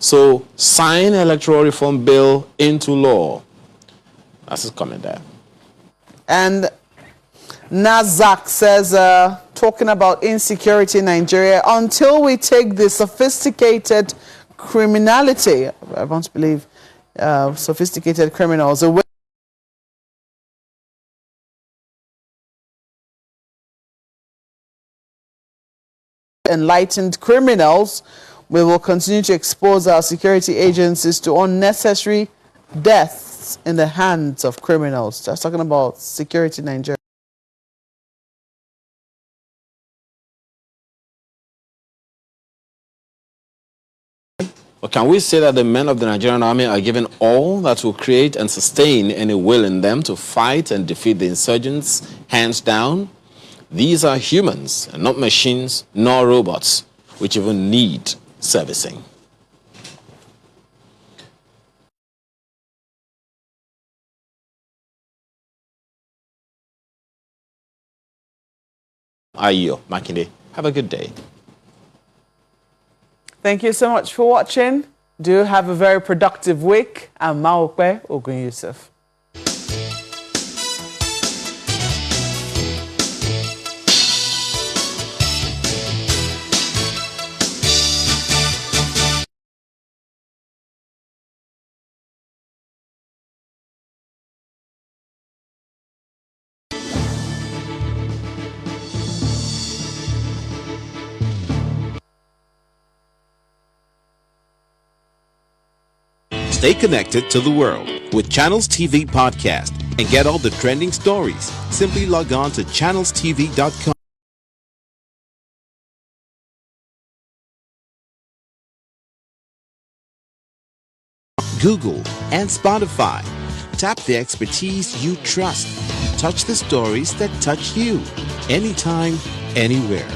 So sign electoral reform bill into law. That's his comment there. And Nazak says, talking about insecurity in Nigeria, until we take the sophisticated criminality, I want to believe sophisticated criminals away, enlightened criminals, we will continue to expose our security agencies to unnecessary deaths in the hands of criminals. Just talking about security in Nigeria. Or can we say that the men of the Nigerian army are given all that will create and sustain any will in them to fight and defeat the insurgents, hands down? These are humans and not machines nor robots, which even need servicing. Ayo Makinde, have a good day. Thank you so much for watching. Do have a very productive week. I'm Maokwe Ogun Yusuf. Stay connected to the world with Channels TV Podcast and get all the trending stories. Simply log on to channelstv.com. Google and Spotify. Tap the expertise you trust. Touch the stories that touch you. Anytime, anywhere.